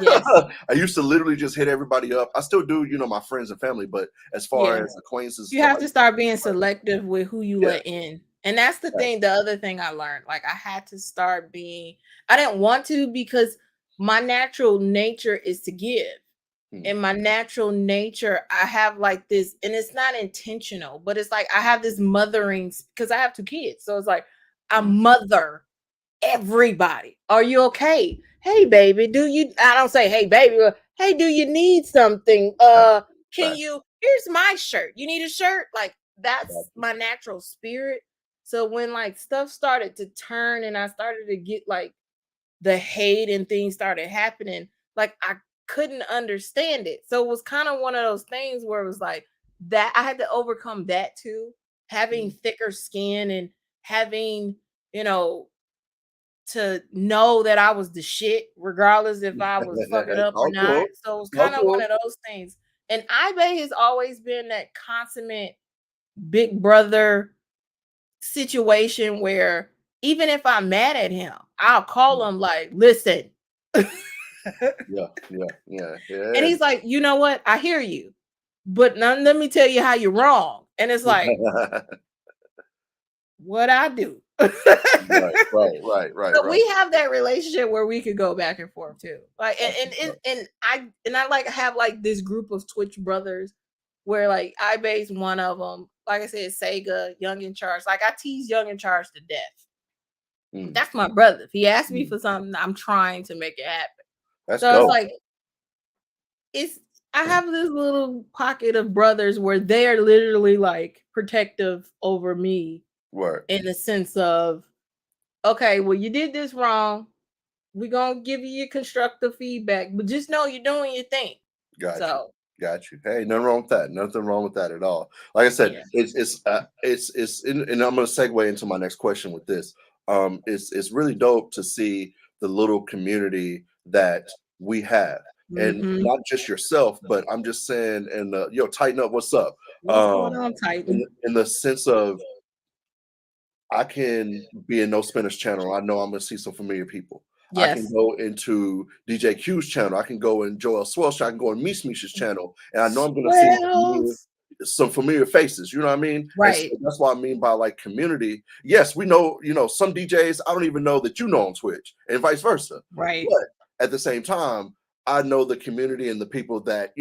Yes. I used to literally just hit everybody up. I still do, my friends and family, but as far Yeah. as acquaintances and You stuff, have to start being selective with who you yeah, let in. And that's the right. thing, the other thing I learned. Like I had to start being I didn't want to because my natural nature is to give. Hmm, In my natural nature, I have like this, and it's not intentional, but it's like I have this mothering because I have two kids. So it's like I hmm, mother everybody. Are you okay? Hey baby, I don't say hey baby, but, hey, do you need something? fact, Can fact, you here's my shirt. You need a shirt? Like that's fact. my natural spirit. So when like stuff started to turn and I started to get like the hate and things started happening, like I couldn't understand it. So it was kind of one of those things where it was like that I had to overcome that too, having Hmm. thicker skin and having, you know, to know that I was the shit, regardless if I was fucking up or Talk to not. him. So it was Talk kind of to one him. of those things. And eBay has always been that consummate big brother situation where even if I'm mad at him, I'll call him like, listen. Yeah. And he's like, you know what? I hear you. But now let me tell you how you're wrong. And it's like, what I do. Right. So we have that relationship where we could go back and forth too. Like and I like have like this group of Twitch brothers where like I base one of them, like I said, Sega, Young in Charge. Like I tease Young in Charge to death. That's my brother. If he asks me for something, I'm trying to make it happen. That's So dope. it's like I have this little pocket of brothers where they are literally like protective over me in the sense of, okay, well, you did this wrong. We're gonna give you your constructive feedback, but just know you're doing your thing. Got you. Hey, nothing wrong with that. Nothing wrong with that at all. Like I said, it's and I'm gonna segue into my next question with this. It's really dope to see the little community that we have. And not just yourself, but I'm just saying, and Tighten Up, what's up? What's going on, Titan? In the sense of, I can be in NoSpinna's channel. I know I'm gonna see some familiar people. I can go into DJ Q's channel. I can go in Joel Swelsh. I can go in Meesh's channel, and I know I'm gonna see some familiar faces. You know what I mean? Right. So that's what I mean by like community. Yes, we know. Some DJs I don't even know that you know on Twitch, and vice versa. Right. But at the same time, I know the community and the people that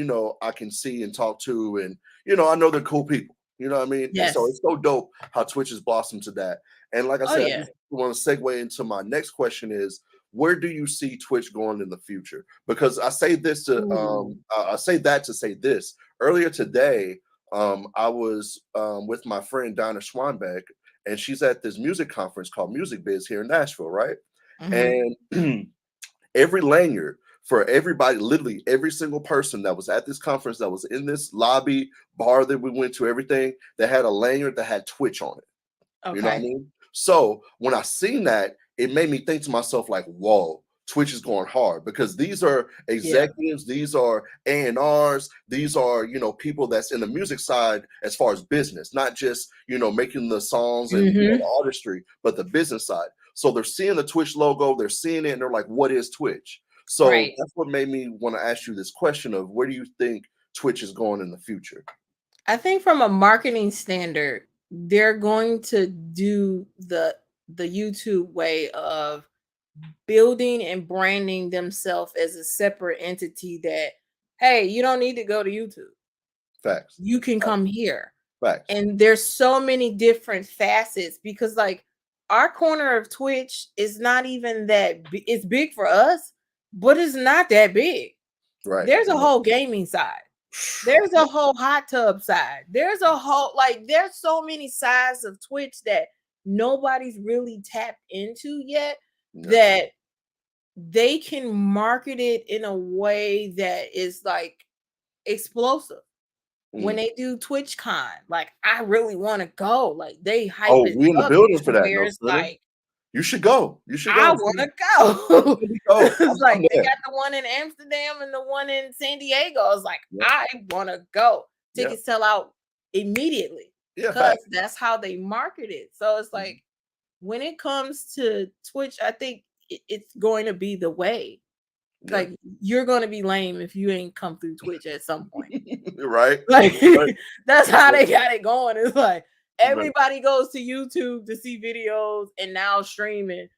I can see and talk to, and I know they're cool people. You know what I mean? Yes. And so it's so dope how Twitch has blossomed to that. And like I said, I just want to segue into my next question is, where do you see Twitch going in the future? Because I say this to I say that to say this. Earlier today, I was with my friend Donna Schwanbeck, and she's at this music conference called Music Biz here in Nashville, right? And every lanyard for everybody, literally every single person that was at this conference, that was in this lobby bar that we went to, everything, that had a lanyard that had Twitch on it. You know what I mean? So when I seen that, it made me think to myself, like, whoa, Twitch is going hard, because these are executives, these are A&Rs, these are, people that's in the music side as far as business, not just, making the songs and the artistry, but the business side. So they're seeing the Twitch logo, they're seeing it, and they're like, what is Twitch? So that's what made me want to ask you this question of, where do you think Twitch is going in the future? I think from a marketing standard, they're going to do the YouTube way of building and branding themselves as a separate entity that, hey, you don't need to go to YouTube. Facts. You can come here. Facts. And there's so many different facets, because like our corner of Twitch is not even that it's big for us, but it's not that big. Right. There's a whole gaming side. There's a whole hot tub side. There's a whole, there's so many sides of Twitch that nobody's really tapped into yet, that they can market it in a way that is like explosive. When they do TwitchCon, like, I really want to go. Like, they hype it we in the up building for that. where it's like, you should go. You should go. I want to go. It's like they got the one in Amsterdam and the one in San Diego. It's like, I want to go. Tickets sell out immediately, because that's how they market it. So it's like, when it comes to Twitch, I think it's going to be the way. Like, you're going to be lame if you ain't come through Twitch at some point. Right? Like, that's how they got it going. It's like, everybody goes to YouTube to see videos and now streaming.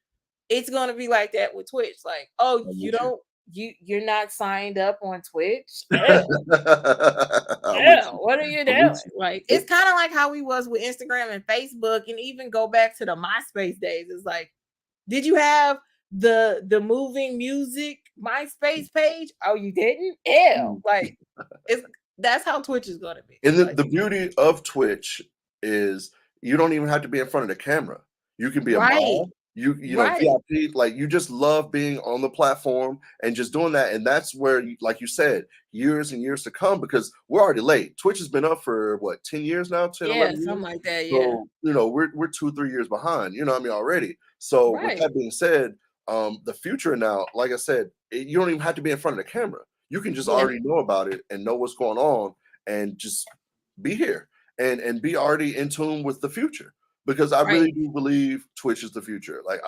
It's going to be like that with Twitch. Like, oh, you're not signed up on Twitch? Yeah. What are you doing? Like, it's kind of like how we was with Instagram and Facebook, and even go back to the MySpace days. It's like, did you have the moving music MySpace page? Oh, you didn't? Ew. Like, that's how Twitch is going to be. And the beauty of Twitch is, you don't even have to be in front of the camera. You can be a mod. You know, VIP, like, you just love being on the platform and just doing that. And that's where, like you said, years and years to come, because we're already late. Twitch has been up for what, 10 years now? 10, 11 years? Something like that. So, we're 2-3 years behind, you know what I mean, already. So with that being said, the future now, like I said, you don't even have to be in front of the camera. You can just already know about it and know what's going on, and just be here and be already in tune with the future, because I really do believe Twitch is the future. Like,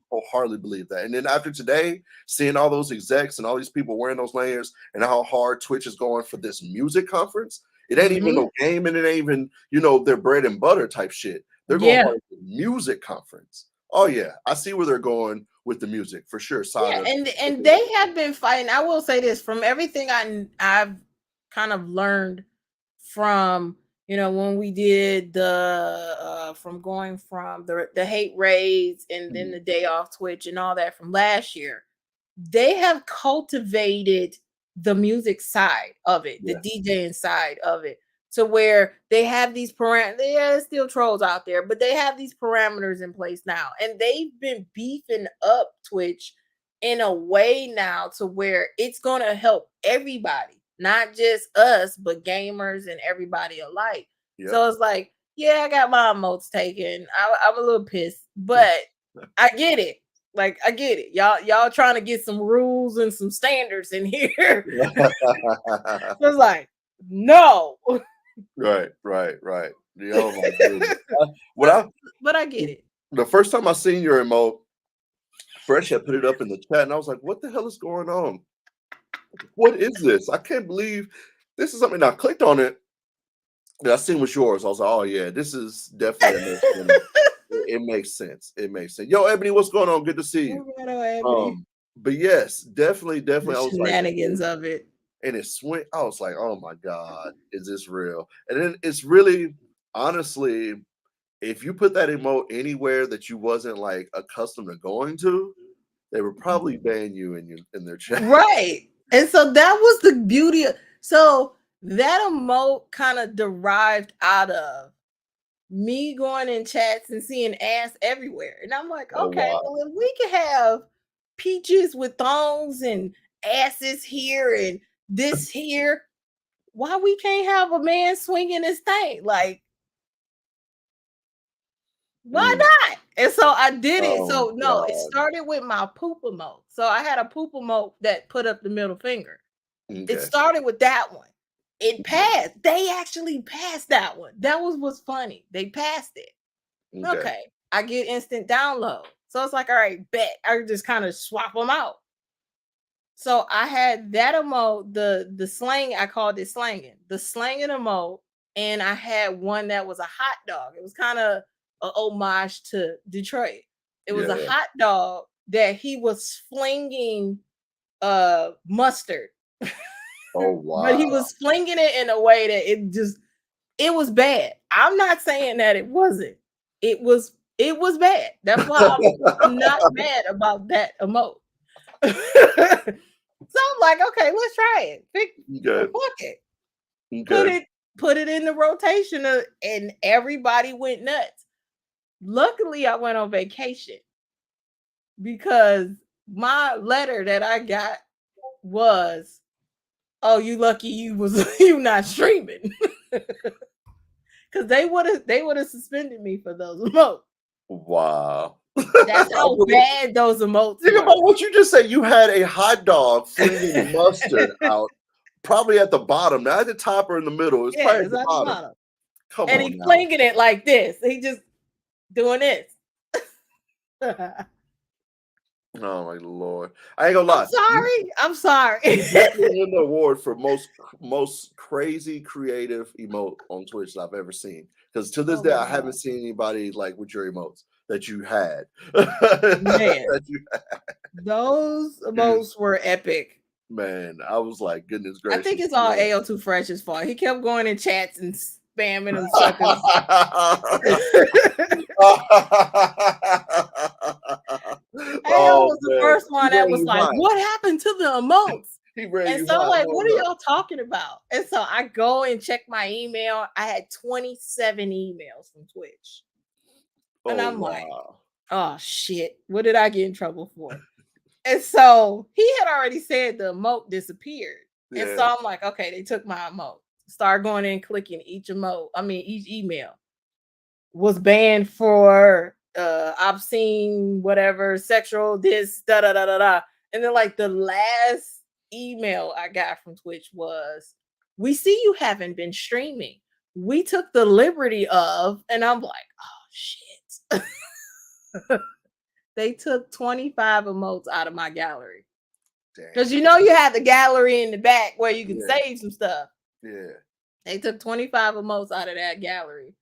wholeheartedly believe that. And then after today, seeing all those execs and all these people wearing those layers and how hard Twitch is going for this music conference, it ain't even no game and it ain't even, their bread and butter type shit. They're going hard for the music conference. Oh yeah, I see where they're going with the music for sure. Yeah, and they have been fighting. I will say this, from everything I've kind of learned from, when we did the from going from the hate raids and then the day off Twitch and all that from last year, they have cultivated the music side of it, the DJing side of it, to where they have these parameters. There's still trolls out there, but they have these parameters in place now, and they've been beefing up Twitch in a way now to where it's going to help everybody, not just us, but gamers and everybody alike. So it's like, yeah, I got my emotes taken. I'm a little pissed, but I get it. Like, I get it. Y'all trying to get some rules and some standards in here. So it's like, no. Right. Oh my goodness. But I get it. The first time I seen your emote, Fresh had put it up in the chat, and I was like, what the hell is going on? What is this? I can't believe this is something. I clicked on it, and I seen was yours. I was like, oh yeah, this is definitely it makes sense. It makes sense. Yo, Ebony, what's going on? Good to see you. But yes, definitely. The I was shenanigans of it. And it swing. I was like, oh my God, is this real? And then it's really, honestly, if you put that emote anywhere that you wasn't like accustomed to going to, they would probably ban you in their chat. Right. And so that was the beauty of, so that emote kind of derived out of me going in chats and seeing ass everywhere. And I'm like, okay, well, if we can have peaches with thongs and asses here and this here, why we can't have a man swinging his thing? Like, why not? And so I did it. So no, it started with my poop emote. So I had a poop emote that put up the middle finger. It started with that one. It passed. They actually passed that one. That was what's funny. They passed it. Okay. I get instant download. So it's like, all right, bet. I just kind of swap them out. So I had that emote, the slang, I called it slanging. The slanging emote, and I had one that was a hot dog. It was kind of an homage to Detroit. It was a hot dog that he was flinging mustard. Oh wow. But he was flinging it in a way that it was bad. I'm not saying that it wasn't. It was bad. That's why I'm not mad about that emote. So I'm like, okay, let's try it. Fuck it. Put it in the rotation and everybody went nuts. Luckily, I went on vacation because my letter that I got was, oh, you lucky you not streaming. Because they would have suspended me for those emotes. Wow. That's how bad those emotes Think about what you just said. You had a hot dog flinging mustard out, probably at the bottom, not at the top or in the middle. It's probably at the bottom. Come and on, he's flinging it like this. He just doing this. Oh my Lord! I ain't gonna lie. I'm sorry. You definitely win the award for most crazy creative emote on Twitch that I've ever seen. Because to this day, I haven't seen anybody like with your emotes that you had. Man, those emotes were epic. Man, I was like, goodness gracious. I think it's all AO2 Fresh's fault. He kept going in chats and spamming them suckers. AO was the first one that was like, what happened to the emotes? And so I'm like, what are y'all talking about? And so I go and check my email. I had 27 emails from Twitch. And I'm like, oh shit, what did I get in trouble for? And so he had already said the emote disappeared. Yeah. And so I'm like, okay, they took my emote. Start going in, clicking each email was banned for obscene, whatever, sexual, this, da da da da da. And then like the last email I got from Twitch was, we see you haven't been streaming. We took the liberty of, and I'm like, oh shit. they took 25 emotes out of my gallery. Damn. Because you have the gallery in the back where you can save some stuff. Yeah. They took 25 emotes out of that gallery.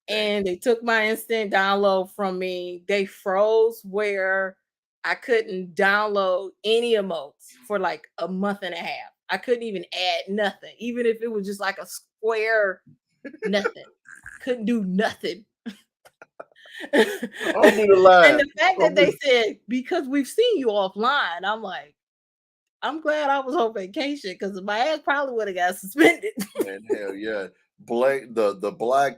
Damn. And they took my instant download from me. They froze where I couldn't download any emotes for like a month and a half. I couldn't even add nothing, even if it was just like a square nothing. Couldn't do nothing. I don't need to lie. And the fact that they said, because we've seen you offline, I'm like, I'm glad I was on vacation because my ass probably would have got suspended. Man, hell yeah. The black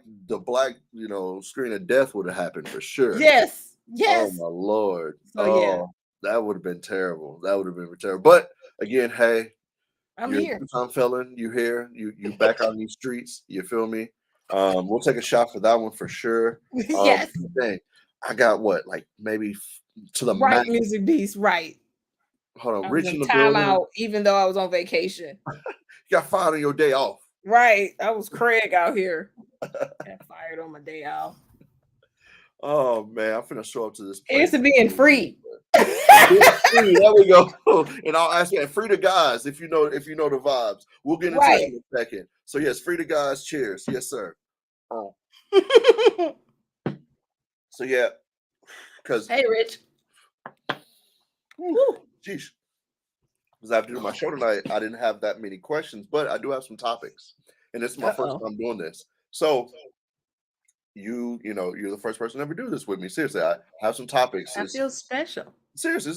screen of death would have happened for sure. Yes. Oh my Lord. So yeah. That would have been terrible. That would have been terrible. But again, hey, I'm you're here. a two-time felon. You here. You back on these streets. You feel me? We'll take a shot for that one for sure. Yes. Dang, I got what, like maybe to the Right, max. Music Beast, right. Hold on, I Rich was in in the building. timeout, even though I was on vacation. You got fired on your day off. Right. I was Craig out here. Got fired on my day off. Oh man, I'm finna show up to this place. Here's to being free. Free, there we go. And I'll ask you, free to guys if you know the vibes. We'll get into it in a second. So yes, free to guys. Cheers. Yes, sir. Oh. So yeah, because hey, Rich. Jeez. Because after doing my show tonight, I didn't have that many questions, but I do have some topics, and this is my first time doing this. So you're the first person to ever do this with me. Seriously, I have some topics. I feel special. Seriously.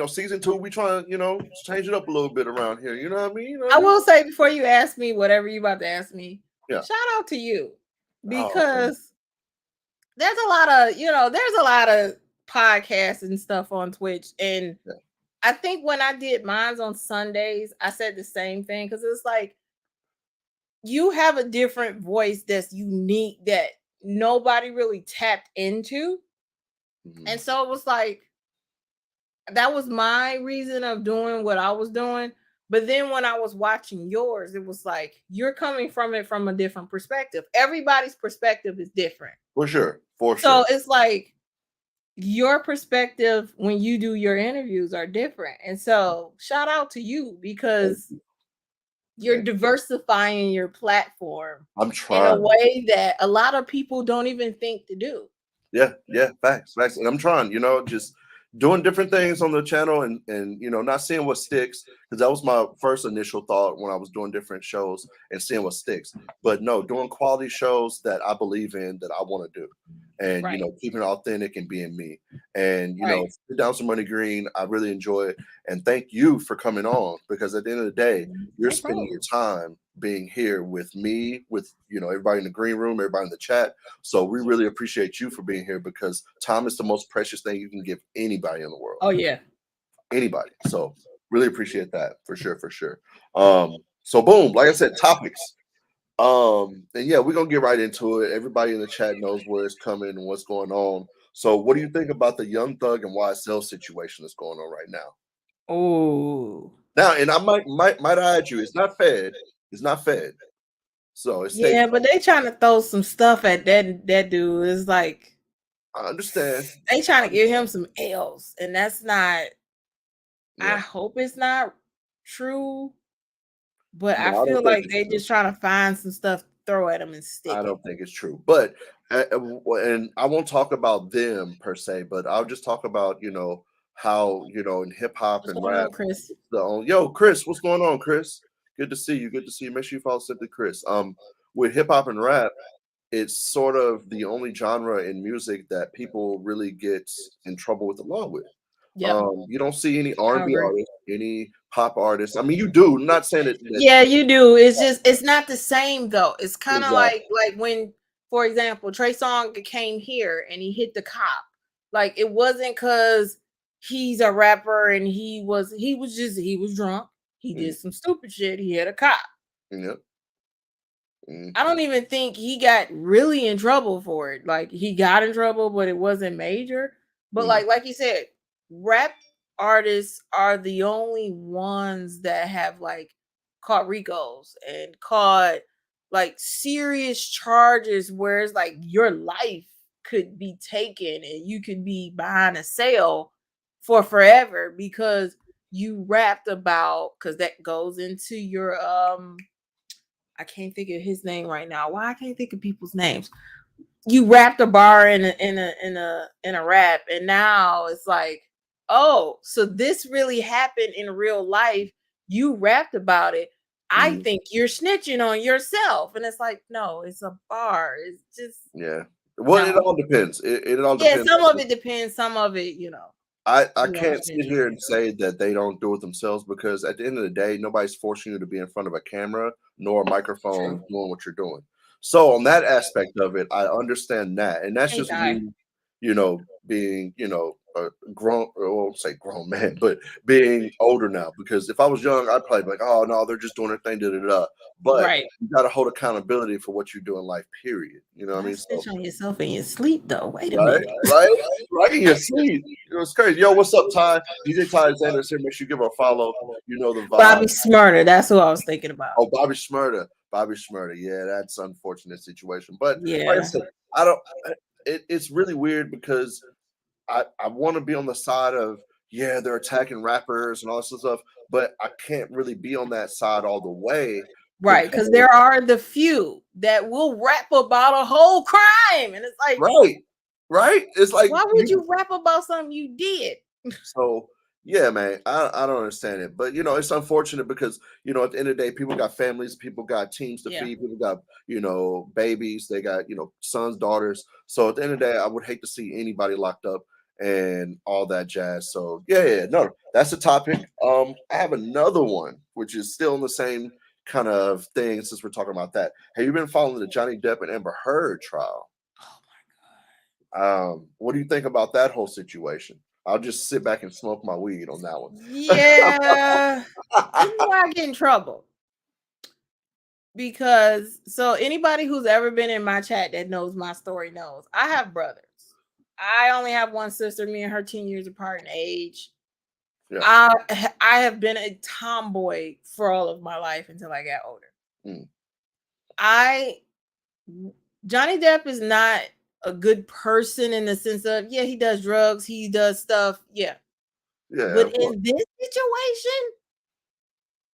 Season 2, we try to, change it up a little bit around here. You know what I mean? I will say before you ask me whatever you about to ask me, shout out to you because there's a lot of podcasts and stuff on Twitch, and I think when I did mine on Sundays, I said the same thing because it's like you have a different voice that's unique that nobody really tapped into. Mm-hmm. And so it was like, that was my reason of doing what I was doing. But then when I was watching yours, it was like, you're coming from it from a different perspective. Everybody's perspective is different. For sure. So it's like your perspective when you do your interviews are different. And so shout out to you because you're diversifying your platform. I'm trying in a way that a lot of people don't even think to do. Yeah, facts. And I'm trying, just doing different things on the channel and not seeing what sticks, because that was my first initial thought when I was doing different shows and seeing what sticks. But no, doing quality shows that I believe in, that I want to do, and keeping it authentic and being me. And Sitdowns with MoneyGreen, I really enjoy it, and thank you for coming on, because at the end of the day, you're spending your time being here with me, with everybody in the green room, everybody in the chat. So we really appreciate you for being here, because time is the most precious thing you can give anybody in the world. Oh yeah, anybody. So really appreciate that for sure. So boom, like I said, topics. And yeah, we're gonna get right into it. Everybody in the chat knows where it's coming and what's going on. So what do you think about the Young Thug and YSL situation that's going on right now? Oh, now, and I might add you, it's not fed. It's not fed. So it's but they trying to throw some stuff at that dude. It's like, I understand. They trying to give him some L's, and that's not. I hope it's not true, but I feel like they just trying to find some stuff to throw at him and stick. I don't think it's true, but and I won't talk about them per se, but I'll just talk about how in hip hop and rap. Chris? Chris, what's going on, Chris? Good to see you. Good to see you. Make sure you follow Simply Chris. With hip hop and rap, it's sort of the only genre in music that people really get in trouble with the law with. You don't see any R&B artists, any pop artists. I mean, you do. I'm not saying it. Yeah, you do. It's just it's not the same though. It's kind of like when, for example, Trey Songz came here and he hit the cop. Like it wasn't because he's a rapper and he was drunk. He did some stupid shit. He hit a cop. Yep. I don't even think he got really in trouble for it. Like he got in trouble, but it wasn't major. But like you said, rap artists are the only ones that have like caught RICOs and caught like serious charges where it's like your life could be taken and you could be behind a cell for forever because you rapped about, because that goes into your I can't think of his name right now. Why I can't think of people's names? You rapped a bar in a rap, and now it's like, oh, so this really happened in real life. You rapped about it. I think you're snitching on yourself, and it's like, no, it's a bar. It's just Well, it no. all depends. It all Yeah, depends. some of it depends. Some of it, I can't sit snitching here on and yourself. say that they don't do it themselves, because at the end of the day, nobody's forcing you to be in front of a camera nor a microphone True. doing what you're doing. So on that aspect of it, I understand that, and that's Thank just God. me, being a grown, or I won't say grown man, but being older now. Because if I was young, I'd probably be like, oh no, they're just doing their thing, da da da. But Right. you got to hold accountability for what you do in life. Period. You know what I Why mean? So snitch on yourself in your sleep though? Wait a right, minute. right in your seat. It was crazy. Yo, what's up, Ty? DJ Ty Sanders here. Make sure you give her a follow. You know the vibe. Bobby Smarter. That's who I was thinking about. Oh, Bobby Shmurda. Bobby Shmurda. Yeah, that's an unfortunate situation. But like I Yeah. said, I don't. It's really weird because I want to be on the side of, yeah, they're attacking rappers and all this stuff, but I can't really be on that side all the way. Right, because there are the few that will rap about a whole crime, and it's like, right. It's like, why would you rap about something you did? So yeah, man, I don't understand it, but it's unfortunate because at the end of the day, people got families, people got teams to Yeah. feed, people got babies, they got sons, daughters. So at the end of the day, I would hate to see anybody locked up and all that jazz. So yeah, no, that's the topic. I have another one which is still in the same kind of thing since we're talking about that. Have you been following the Johnny Depp and Amber Heard trial? Oh my God. What do you think about that whole situation? I'll just sit back and smoke my weed on that one. Yeah. This is why I get in trouble. Because anybody who's ever been in my chat that knows my story knows I have brothers. I only have one sister, me and her 10 years apart in age. Yeah. I have been a tomboy for all of my life until I got older. Johnny Depp is not a good person in the sense of, yeah, he does drugs, he does stuff, yeah. But in this situation,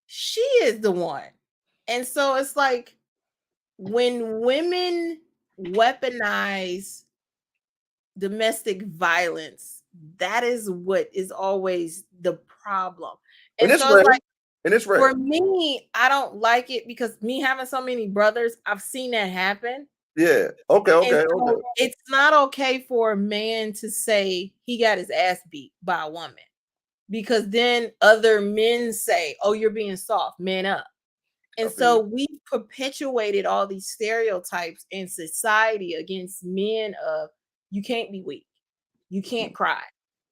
she is the one. And so it's like, when women weaponize domestic violence, that is what is always the problem. And it's so rare. it's like, And it's rare. for me, I don't like it because me having so many brothers, I've seen that happen. Yeah. Okay. It's not okay for a man to say he got his ass beat by a woman, because then other men say, oh, you're being soft, man up. And so we perpetuated all these stereotypes in society against men of, you can't be weak, you can't cry,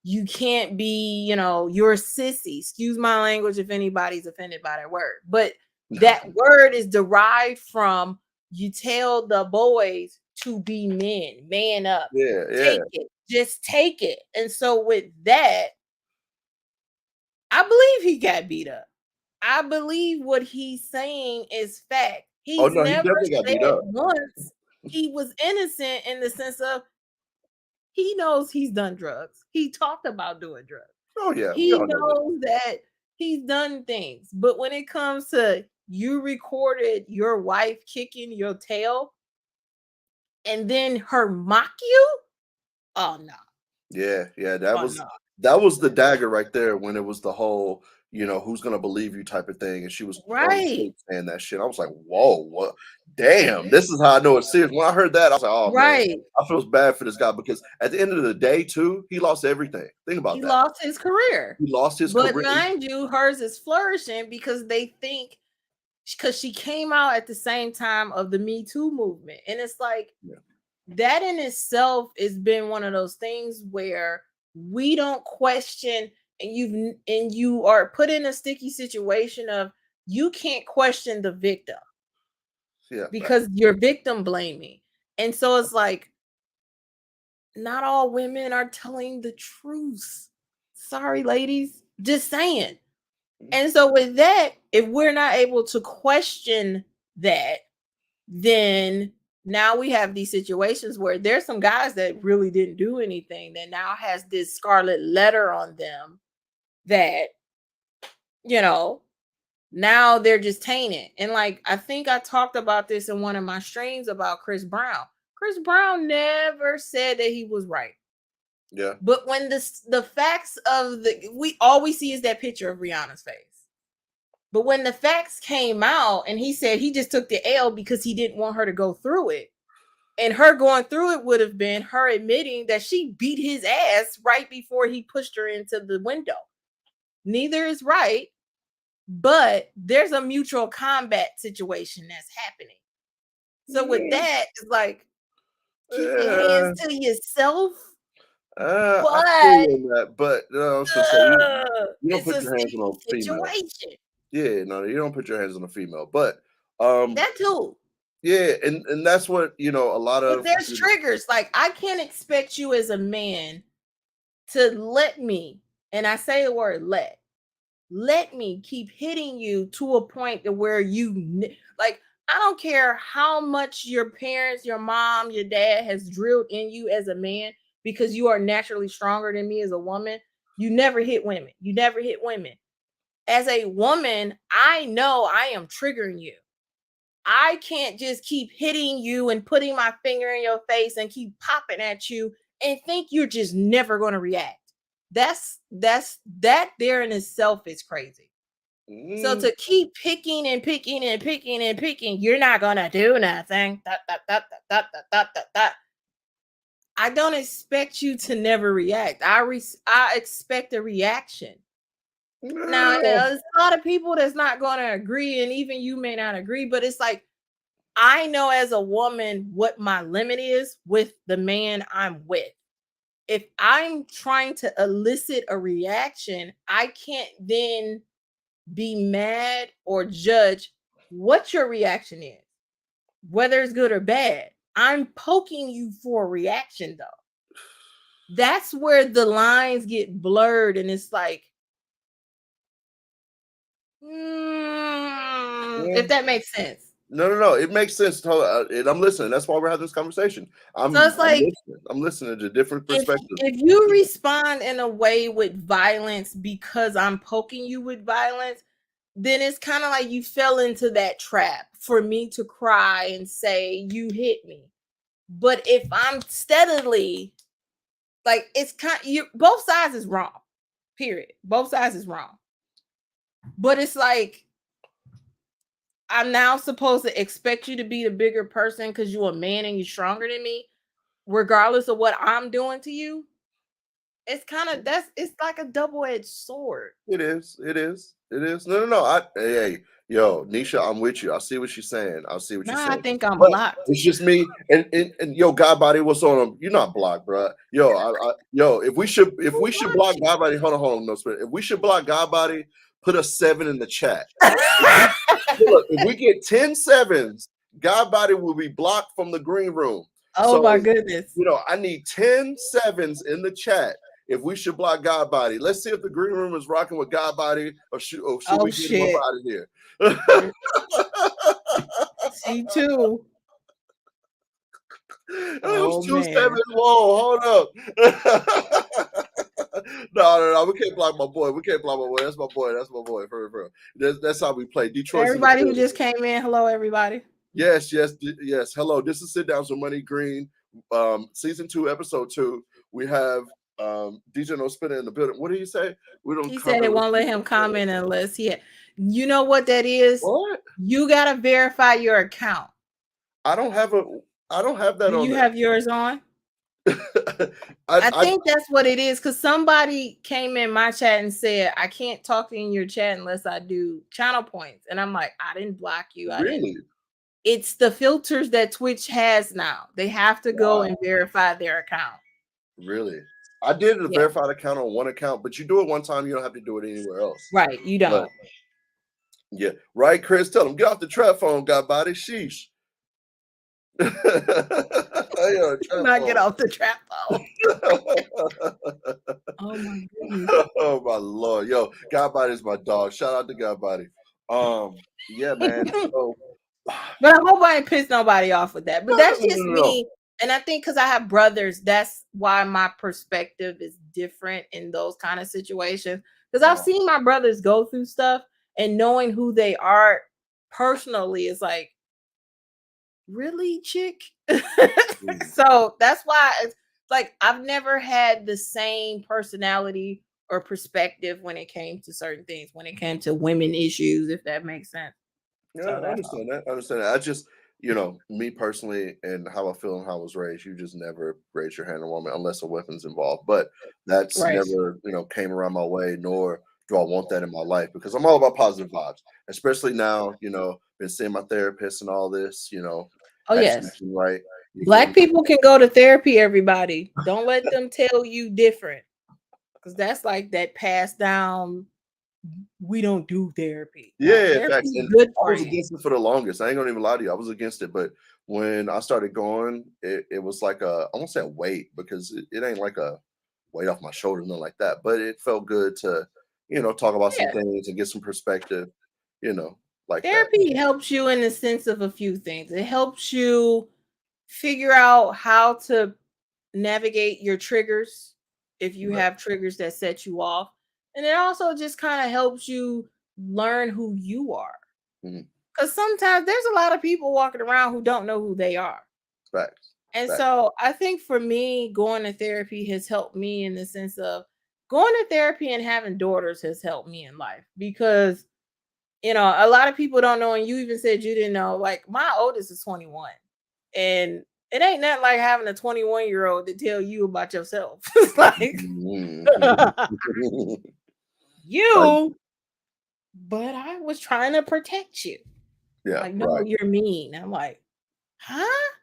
you can't be, you're a sissy. Excuse my language if anybody's offended by that word. But that word is derived from, you tell the boys to be men, man up. Yeah. Take it. Just take it. And so with that, I believe he got beat up. I believe what he's saying is fact. He's he never definitely got beat said up. once he was innocent, in the sense of, he knows he's done drugs. He talked about doing drugs. Oh yeah. He knows that he's done things. But when it comes to, you recorded your wife kicking your tail and then her mock you, oh no. Yeah. That was the dagger right there, when it was the whole, who's gonna believe you type of thing, and she was Right. saying that shit. I was like, whoa, what? Damn, this is how I know it's serious. When I heard that, I was like, oh man, I feel bad for this guy, because at the end of the day, too, he lost everything. Think about that. He lost his career. He lost his career. But mind you, hers is flourishing because they think, because she came out at the same time of the Me Too movement. And it's like, that in itself has been one of those things where we don't question, and you are put in a sticky situation of, you can't question the victim. Yeah. Because you're victim blaming. And so it's like, not all women are telling the truth. Sorry, ladies. Just saying. And so with that, if we're not able to question that, then now we have these situations where there's some guys that really didn't do anything that now has this scarlet letter on them that, you know, now they're just tainted. And like, I think I talked about this in one of my streams about Chris Brown. Chris Brown never said that he was right. Yeah. But when the facts of we all we see is that picture of Rihanna's face. But when the facts came out and he said he just took the L because he didn't want her to go through it. And her going through it would have been her admitting that she beat his ass right before he pushed her into the window. Neither is right, but there's a mutual combat situation that's happening. So with that, it's like, keep your hands to yourself. I feel that, but you don't put your hands on a female. Yeah, no, you don't put your hands on a female, but that too. Yeah, and that's what, a lot of. But there's triggers. Like, I can't expect you as a man to let me, and I say the word let me keep hitting you to a point to where like, I don't care how much your parents, your mom, your dad has drilled in you as a man, because you are naturally stronger than me as a woman. You never hit women. You never hit women. As a woman, I know I am triggering you. I can't just keep hitting you and putting my finger in your face and keep popping at you and think you're just never going to react. That there in itself is crazy. So to keep picking and picking and picking and picking, you're not going to do nothing. I don't expect you to never react. I expect a reaction. Now, there's a lot of people that's not going to agree, and even you may not agree, but it's like, I know as a woman what my limit is with the man I'm with. If I'm trying to elicit a reaction, I can't then be mad or judge what your reaction is, whether it's good or bad. I'm poking you for a reaction, though. That's where the lines get blurred, and it's like, if that makes sense. No, it makes sense. And I'm listening. That's why we're having this conversation. I'm listening to different perspectives. If you respond in a way with violence because I'm poking you with violence, then it's kind of like you fell into that trap for me to cry and say you hit me. But if I'm steadily, like, it's both sides is wrong. Period. Both sides is wrong. But it's like, I'm now supposed to expect you to be the bigger person because you're a man and you're stronger than me, regardless of what I'm doing to you. It's kind of, it's like a double-edged sword. It is. No. Hey, yo, Nisha, I'm with you. I see what you're saying. I see what you're saying. I think I'm blocked. It's just me and yo, God body, what's on him? You're not blocked, bro. Yo, if we should block God body, hold on, no spin. If we should block God body, put a 7 in the chat. Look, if we get 10 sevens, God body will be blocked from the green room. Oh, my goodness. I need 10 sevens in the chat if we should block God body. Let's see if the green room is rocking with God body, or should we get him up out of here? See too. It was 2 sevens. Whoa, hold up. No, we can't block my boy. That's my boy. For real. That's how we play. Detroit. Everybody who just came in, hello, everybody. Yes. Hello. This is Sitdowns with MoneyGreen, season 2, episode 2. We have DJ NoSpinna in the building. What did he say? He said it won't let him comment unless you know what that is? What? You gotta verify your account. I don't have that on. You have yours on? I think that's what it is, because somebody came in my chat and said, I can't talk in your chat unless I do channel points. And I'm like, I didn't block you. Really? It's the filters that Twitch has now. They have to go and verify their account. Really? I did a verified account on one account, but you do it one time, you don't have to do it anywhere else. Right, you don't. But, yeah. Right, Chris? Tell them, get off the trap phone, God body. Sheesh. Not get off the trap phone. Oh my goodness. Oh my Lord. Yo, God body is my dog. Shout out to God body. Yeah, man. So But I hope I ain't pissed nobody off with that. But No, no, that's no, just no, no. me. And I think because I have brothers, that's why my perspective is different in those kind of situations. Because I've seen my brothers go through stuff, and knowing who they are personally is like, really, chick? So that's why it's like I've never had the same personality or perspective when it came to certain things, when it came to women issues, if that makes sense. Yeah, So I that's all. understand that. I understand that. I just, me personally and how I feel and how I was raised, you just never raise your hand on a woman unless a weapon's involved. But that's Right. never, came around my way, nor do I want that in my life because I'm all about positive vibes, especially now, been seeing my therapist and all this, Oh, actually yes. being right. You feel Black me? people can go to therapy, everybody. Don't let them tell you different. Because that's like that passed down, we don't do therapy. No, Yeah, therapy facts. is And good I was friends. against it for the longest. I ain't gonna even lie to you. I was against it, but when I started going, it was like I won't say a weight because it ain't like a weight off my shoulders, nothing like that. But it felt good to, talk about some Yeah. things and get some perspective, you know, like that. Therapy helps you in the sense of a few things. It helps you figure out how to navigate your triggers if you Right. have triggers that set you off. And it also just kind of helps you learn who you are. Mhm. Because sometimes there's a lot of people walking around who don't know who they are. Facts. And Facts. so I think for me, going to therapy has helped me in the sense of going to therapy and having daughters has helped me in life because, a lot of people don't know. And you even said you didn't know, like my oldest is 21 and it ain't nothing like having a 21-year-old to tell you about yourself. It's like, Mhm. Like, you, but I was trying to protect you. yeah, Like, no, right. you're mean. I'm like, huh?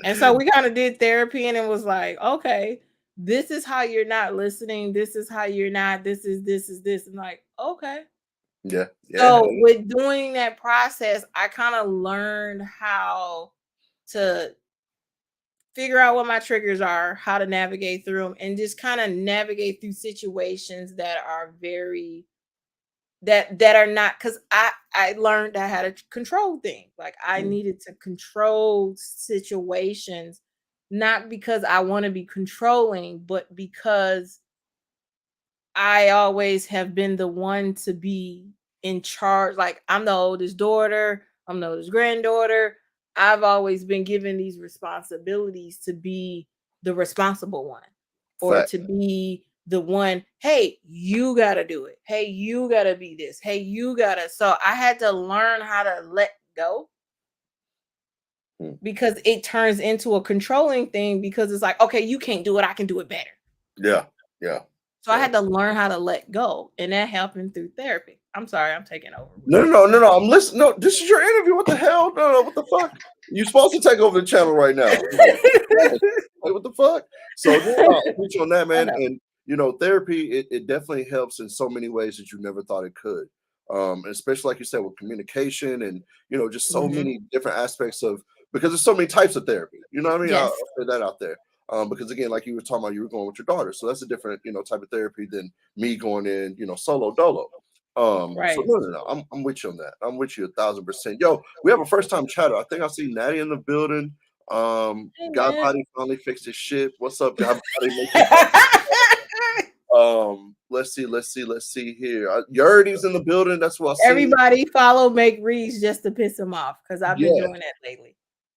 And so we kind of did therapy and it was like, okay, this is how you're not listening. This is how you're not, this. And like, okay. Yeah, yeah. So with doing that process, I kind of learned how to figure out what my triggers are, how to navigate through them, and just kind of navigate through situations that are very that are not because I learned I had to control things. Like I Mm, needed to control situations, not because I want to be controlling, but because I always have been the one to be in charge. Like I'm the oldest daughter, I'm the oldest granddaughter. I've always been given these responsibilities to be the responsible one or fact. to be the one, hey, you got to do it. Hey, you got to be this. Hey, you got to. So I had to learn how to let go Mm, because it turns into a controlling thing because it's like, okay, you can't do it. I can do it better. yeah, yeah. So I Yeah. had to learn how to let go, and that happened through therapy. I'm sorry, I'm taking over. No, no, no, no, no. I'm listening. No, this is your interview. What the hell? No, no. What the fuck? You're supposed to take over the channel right now. Like, what the fuck? So no, no, I'm with you on that, I man. know. And therapy it definitely helps in so many ways that you never thought it could. Especially like you said with communication and just so Mhm. many different aspects of because there's so many types of therapy. You know what I mean? I'll Yes. say that out there. Because again, like you were talking about, you were going with your daughter, so that's a different type of therapy than me going in solo dolo. So Right. no, no, no. I'm with you on that. I'm with you 1,000%. Yo, we have a first time chatter. I think I see Natty in the building. Hey, God man. Body finally fixed his shit. What's up, God Body? Let's see here. Yurdy's in the building. That's what I see. Everybody follow Make Reads just to piss him off because I've been Yes, doing that lately.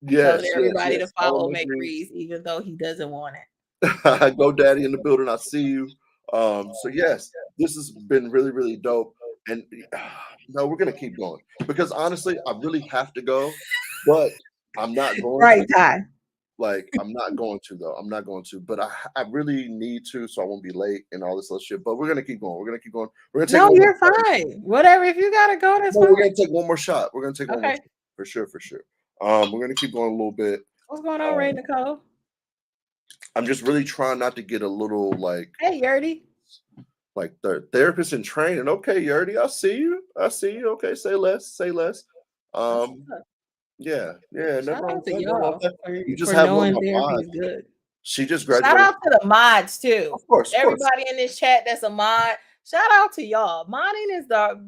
Telling yes, yes, everybody to yes. Follow follow Miss Make Reed. Reads even though he doesn't want it. Go Daddy in the building. I see you. So yes, this has been really, really dope. And no, we're gonna keep going because honestly, I really have to go, but I'm not going Right, to. Ty. Like, I'm not going to though. I'm not going to, but I really need to, so I won't be late and all this other shit. But we're gonna keep going. We're gonna keep going. We're gonna take No, one more you're shot. fine. Whatever. If you gotta go, that's No, we're fine. gonna take one more shot. We're gonna take one more Okay. shot for sure, for sure. We're gonna keep going a little bit. What's going on, Ray Um, Nicole? I'm just really trying not to get a little Hey, Yurdy. like therapist in training. Okay, Yerdy, I see you. I see you. Okay, say less. Say less. That's Um, what's up. yeah, yeah. Nothing Shout wrong out with to that. Nothing wrong with y'all that. for, You just for have one knowing of my therapy mods. is good. She just Shout graduated. out to the mods too. Of course. Everybody in this chat that's a mod. Shout out to y'all. Modding is the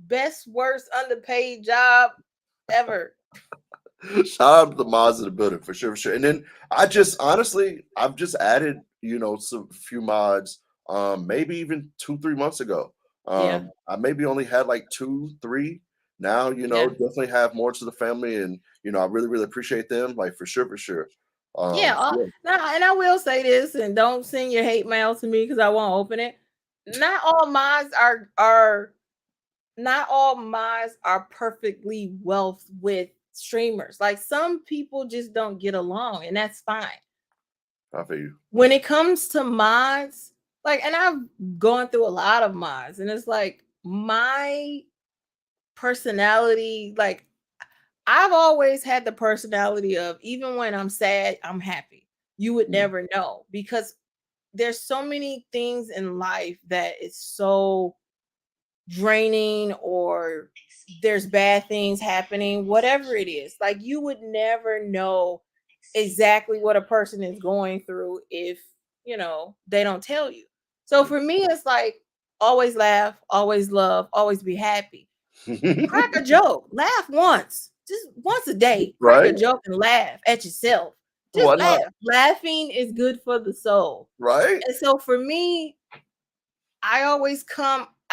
best, worst, underpaid job ever. Shout out to the mods in the building for sure, for sure. And then I just honestly, I've just added, some few mods, maybe even 2, 3 months ago. Yeah. I maybe only had like 2, 3. Now, Yeah. definitely have more to the family, and I really, really appreciate them, like for sure, for sure. Yeah. Yeah. Now, and I will say this, and don't send your hate mail to me because I won't open it. Not all mods are not all mods are perfectly wealth with streamers. Like some people just don't get along, and that's fine. I feel you. When it comes to mods, like, and I've gone through a lot of mods, and it's like my personality, like I've always had the personality of even when I'm sad, I'm happy. You would Mm. never know because there's so many things in life that is so draining, or there's bad things happening, whatever it is. Like you would never know exactly what a person is going through if, they don't tell you. So for me, it's like always laugh, always love, always be happy. Crack a joke, laugh once, just once a day. Crack a Right? joke and laugh at yourself. Why Just not? laugh. Laughing is good for the soul. Right? And so for me, I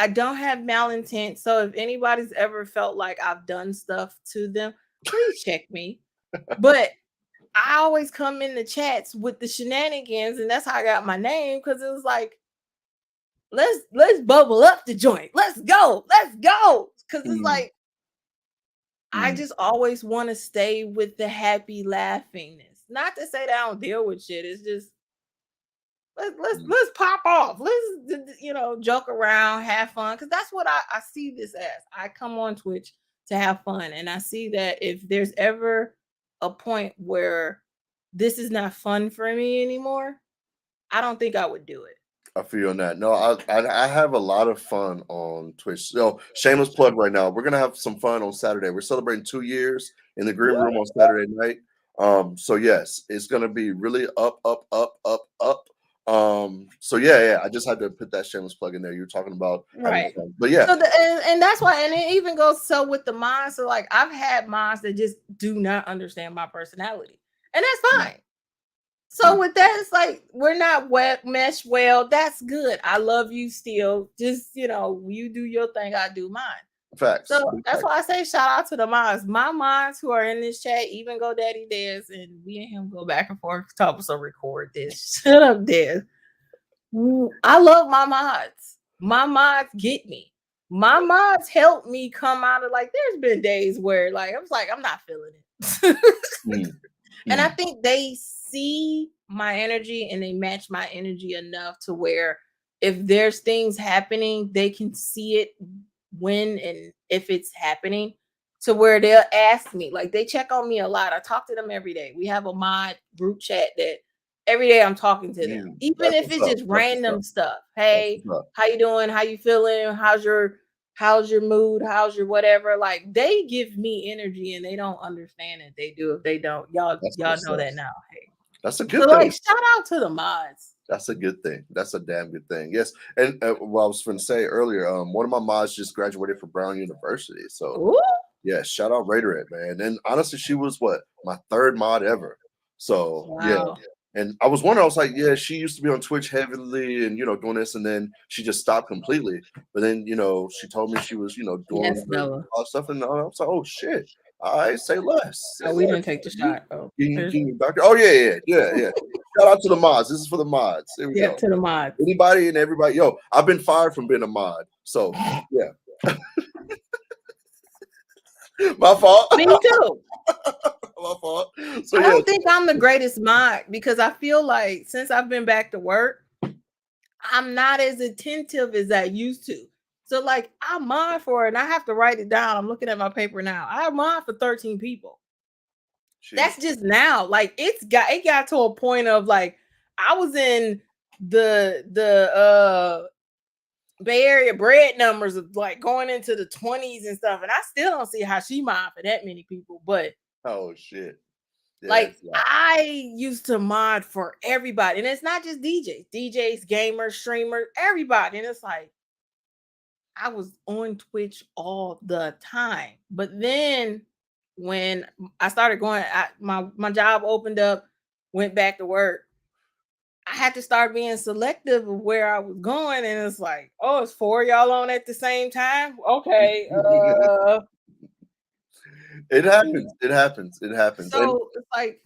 don't have malintent. So if anybody's ever felt like I've done stuff to them, please check me. But I always come in the chats with the shenanigans, and that's how I got my name, because it was like, let's bubble up the joint. Let's go. Let's go. Because it's Mm, like I mm, just always want to stay with the happy laughingness. Not to say that I don't deal with shit. It's just mm. let's pop off. Let's joke around, have fun, because that's what I see this as. I come on Twitch to have fun, and I see that if there's ever a point where this is not fun for me anymore, I don't think I would do it. I feel on that. No, I have a lot of fun on Twitch. So shameless plug right now. We're gonna have some fun on Saturday. We're celebrating 2 years in the green Woo! room on Saturday night. So yes, it's gonna be really up, up, up, up, up. So yeah. I just had to put that shameless plug in there. You were talking about having Right. fun, but yeah, So and that's why, and it even goes so with the minds. So like I've had minds that just do not understand my personality, and that's mm, fine. So with that, it's like we're not mesh well. That's good. I love you still. Just you do your thing, I do mine. facts, So big that's facts. why I say shout out to the moms. My moms who are in this chat, even go Daddy Dez, and we and him go back and forth. Talk, so record this. Shut up, Dez. I love my mods. My mods get me. My mods help me come out of, like, there's been days where like I was like, I'm not feeling it. Mm, And I mm, think they see my energy and they match my energy enough to where if there's things happening, they can see it when and if it's happening, to where they'll ask me. Like they check on me a lot. I talk to them every day. We have a mod group chat that every day I'm talking to them. Even that's if what's it's up. just That's what's up. random stuff. That's Hey, what's up. how you doing? How you feeling? How's your mood? How's your whatever? Like they give me energy, and they don't understand it. They do if they don't. Y'all That's y'all what's know up. that now. Hey. That's a So good like thing. shout out to the mods. That's a good thing. That's a damn good thing. Yes, and what I was going to say earlier, one of my mods just graduated from Brown University. So Ooh, yeah, shout out Raiderette, man. And honestly, she was what, my third mod ever. So yeah. wow. And I was wondering, I was like, yeah, she used to be on Twitch heavily and doing this, and then she just stopped completely. But then she told me she was doing Yes, Bella. stuff, and I was like, oh shit, all right, say less, say Oh, we less. didn't take the shot. Oh, Can you doctor? Oh yeah. Shout out to the mods. This is for the mods. Here we yeah, go. to the mods. Anybody and everybody. Yo, I've been fired from being a mod. So yeah. My fault. Me too. My fault. So I yeah. don't think I'm the greatest mod because I feel like since I've been back to work, I'm not as attentive as I used to. So like I mod for it, and I have to write it down. I'm looking at my paper now. I mod for 13 people. Jeez. That's just now. Like it got to a point of like I was in the Bay Area bread numbers of like going into the 20s and stuff, and I still don't see how she mod for that many people. But Oh shit. Yeah, like it's a lot. I used to mod for everybody, and it's not just DJs, gamers, streamers, everybody, and it's like I was on Twitch all the time. But then when I started going, my job opened up, went back to work. I had to start being selective of where I was going, and it's like, oh, it's 4 y'all on at the same time. Okay, It happens. It happens. It happens. And so it's like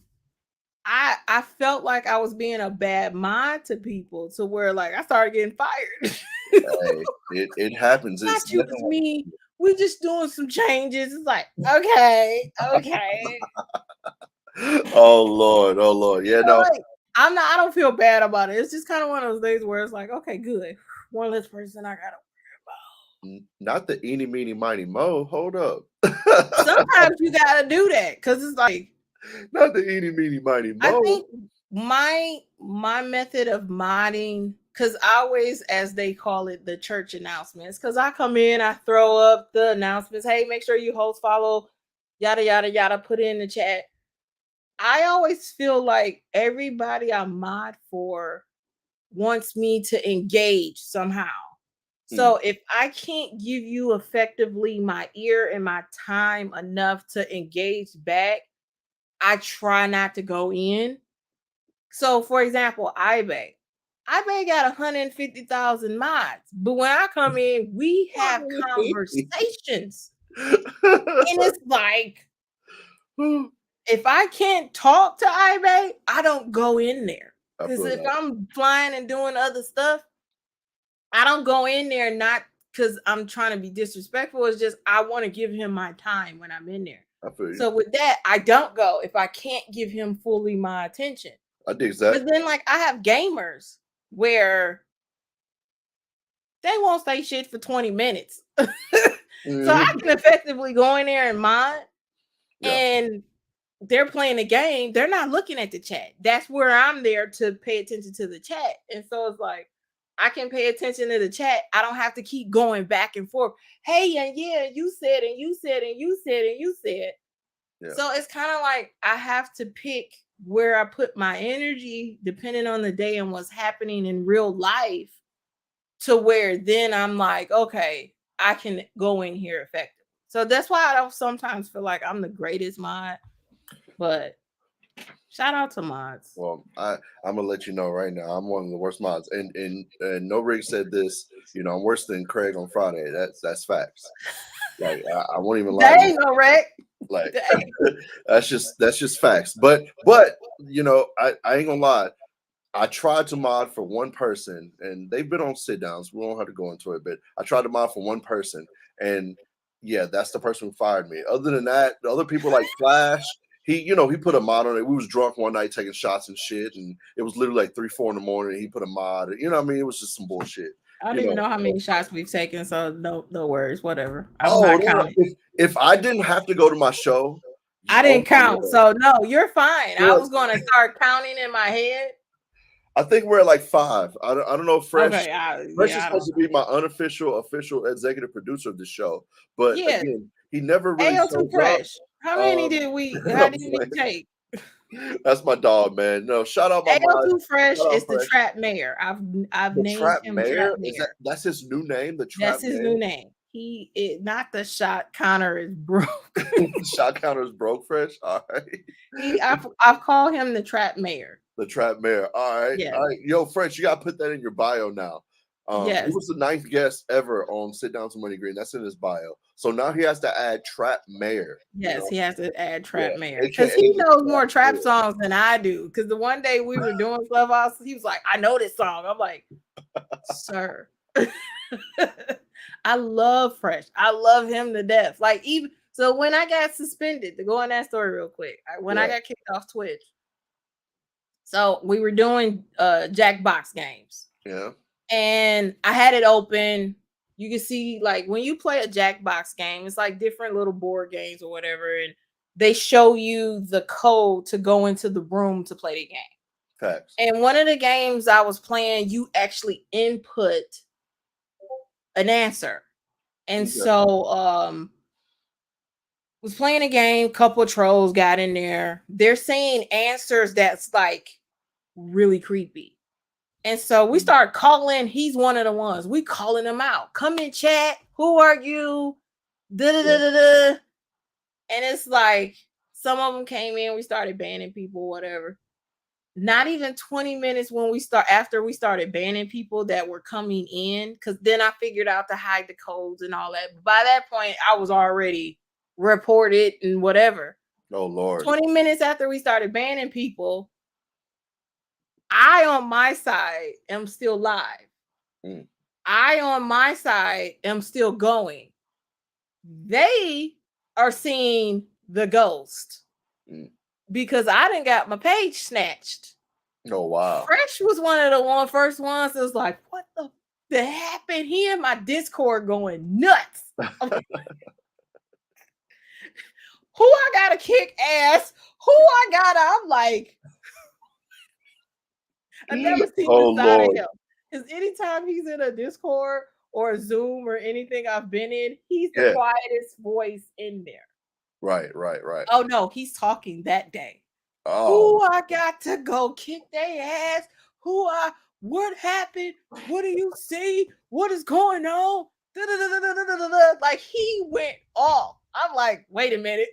I felt like I was being a bad mind to people, to where like I started getting fired. hey, it happens. It's Not you, definitely it's me. We just doing some changes. It's like, okay, okay. oh Lord, oh Lord. Yeah, no, Like, I don't feel bad about it. It's just kind of one of those days where it's like, okay, good. One less person I gotta worry not the eeny meeny miny mo. Hold up. about. Sometimes you gotta do that because it's like, Not the eeny meeny miny I mo. think my method of modding, because I always, as they call it, the church announcements, because I come in, I throw up the announcements, hey, make sure you host, follow, yada yada yada, put it in the chat. I always feel like everybody I mod for wants me to engage somehow. So if I can't give you effectively my ear and my time enough to engage back, I try not to go in. So for example, iBay got 150,000 mods, but when I come in, we have conversations. And it's like, if I can't talk to iBay, I don't go in there. I Because feel if that. I'm flying and doing other stuff, I don't go in there not because I'm trying to be disrespectful. It's just I want to give him my time when I'm in there. I feel you. So with that, I don't go if I can't give him fully my attention. I dig that. But then, like, I have gamers where they won't say shit for 20 minutes. So I can effectively go in there and mod, Yeah. and they're playing the game. They're not looking at the chat. That's where I'm there to pay attention to the chat. And so it's like, I can pay attention to the chat. I don't have to keep going back and forth. Hey, and yeah, you said, and you said, and you said, and you said. Yeah. So it's kind of like I have to pick where I put my energy depending on the day and what's happening in real life, to where then I'm like, okay, I can go in here effectively. So that's why I don't sometimes feel like I'm the greatest mod, but shout out to mods. Well, I'm gonna let you know right now. I'm one of the worst mods, and No Rig said this. You know, I'm worse than Craig on Friday. That's facts. Like I won't even lie That to you. ain't no wreck. Like Dang. that's just facts. But you know, I ain't gonna lie. I tried to mod for one person, and they've been on sit downs. We don't have to go into it, but I tried to mod for one person, and yeah, that's the person who fired me. Other than that, the other people like Flash, he put a mod on it. We was drunk one night taking shots and shit, and it was literally like 3, 4 in the morning. And he put a mod. You know what I mean? It was just some bullshit. I don't even know how many shots we've taken, so no worries, whatever. I'm Oh not no, counting. if I didn't have to go to my show, I didn't count, so no, you're fine. I Well, was going to start counting in my head. I think we're at like 5. I don't know if Fresh Okay, Fresh is I supposed to don't be my unofficial official executive producer of the show, but Yeah, again, he never really AO2 shows up. Fresh. How many did how I'm did we playing. take? That's my dog, man. No, shout out my mod. AO2 Fresh Shout out is the Fresh. Trap Mayor. I've The named Trap him Trap Mayor Mayor. that's his new name. The Trap That's his Mayor. new name. He is not the shot counter is broke. Shot counter is broke. Fresh. All right. I've called him the Trap Mayor. The Trap Mayor. All right. Yeah. All right. Yo, Fresh, you gotta put that in your bio now. He Yes. was the 9th guest ever on Sitdowns W. That's in his bio. So now he has to add Trap Mayor. Yes, he has to add Trap Yeah, Mayor because AKA he the knows Trap more trap Mayor. songs than I do. Because the one day we were doing Clubhouse, he was like, "I know this song." I'm like, "Sir." I love Fresh. I love him to death. Like, even so, when I got suspended, to go on that story real quick, when I got kicked off Twitch, so we were doing Jackbox games. Yeah. And I had it open. You can see, like, when you play a Jackbox game, it's like different little board games or whatever, and they show you the code to go into the room to play the game. Facts. And one of the games I was playing, you actually input an answer. And so was playing a game, couple of trolls got in there. They're saying answers that's like really creepy. And so we start calling. He's one of the ones. We calling him out. Come in chat. Who are you? Da da da da da. And it's like some of them came in. We started banning people, whatever. Not even 20 minutes after we started banning people that were coming in, because then I figured out to hide the codes and all that. By that point, I was already reported and whatever. Oh Lord. 20 minutes after we started banning people, I on my side am still live. I on my side am still going. They are seeing the ghost because I didn't got my page snatched. Oh wow. Fresh was one of the first ones that was like, what the happened? He in my Discord going nuts. Who I gotta kick ass? Who I gotta? I'm like, I've never seen this side of him. Because anytime he's in a Discord or a Zoom or anything I've been in, he's the quietest voice in there. Right. Oh no, he's talking that day. Oh. Who I got to go kick their ass? What happened? What do you see? What is going on? Like he went off. I'm like, wait a minute.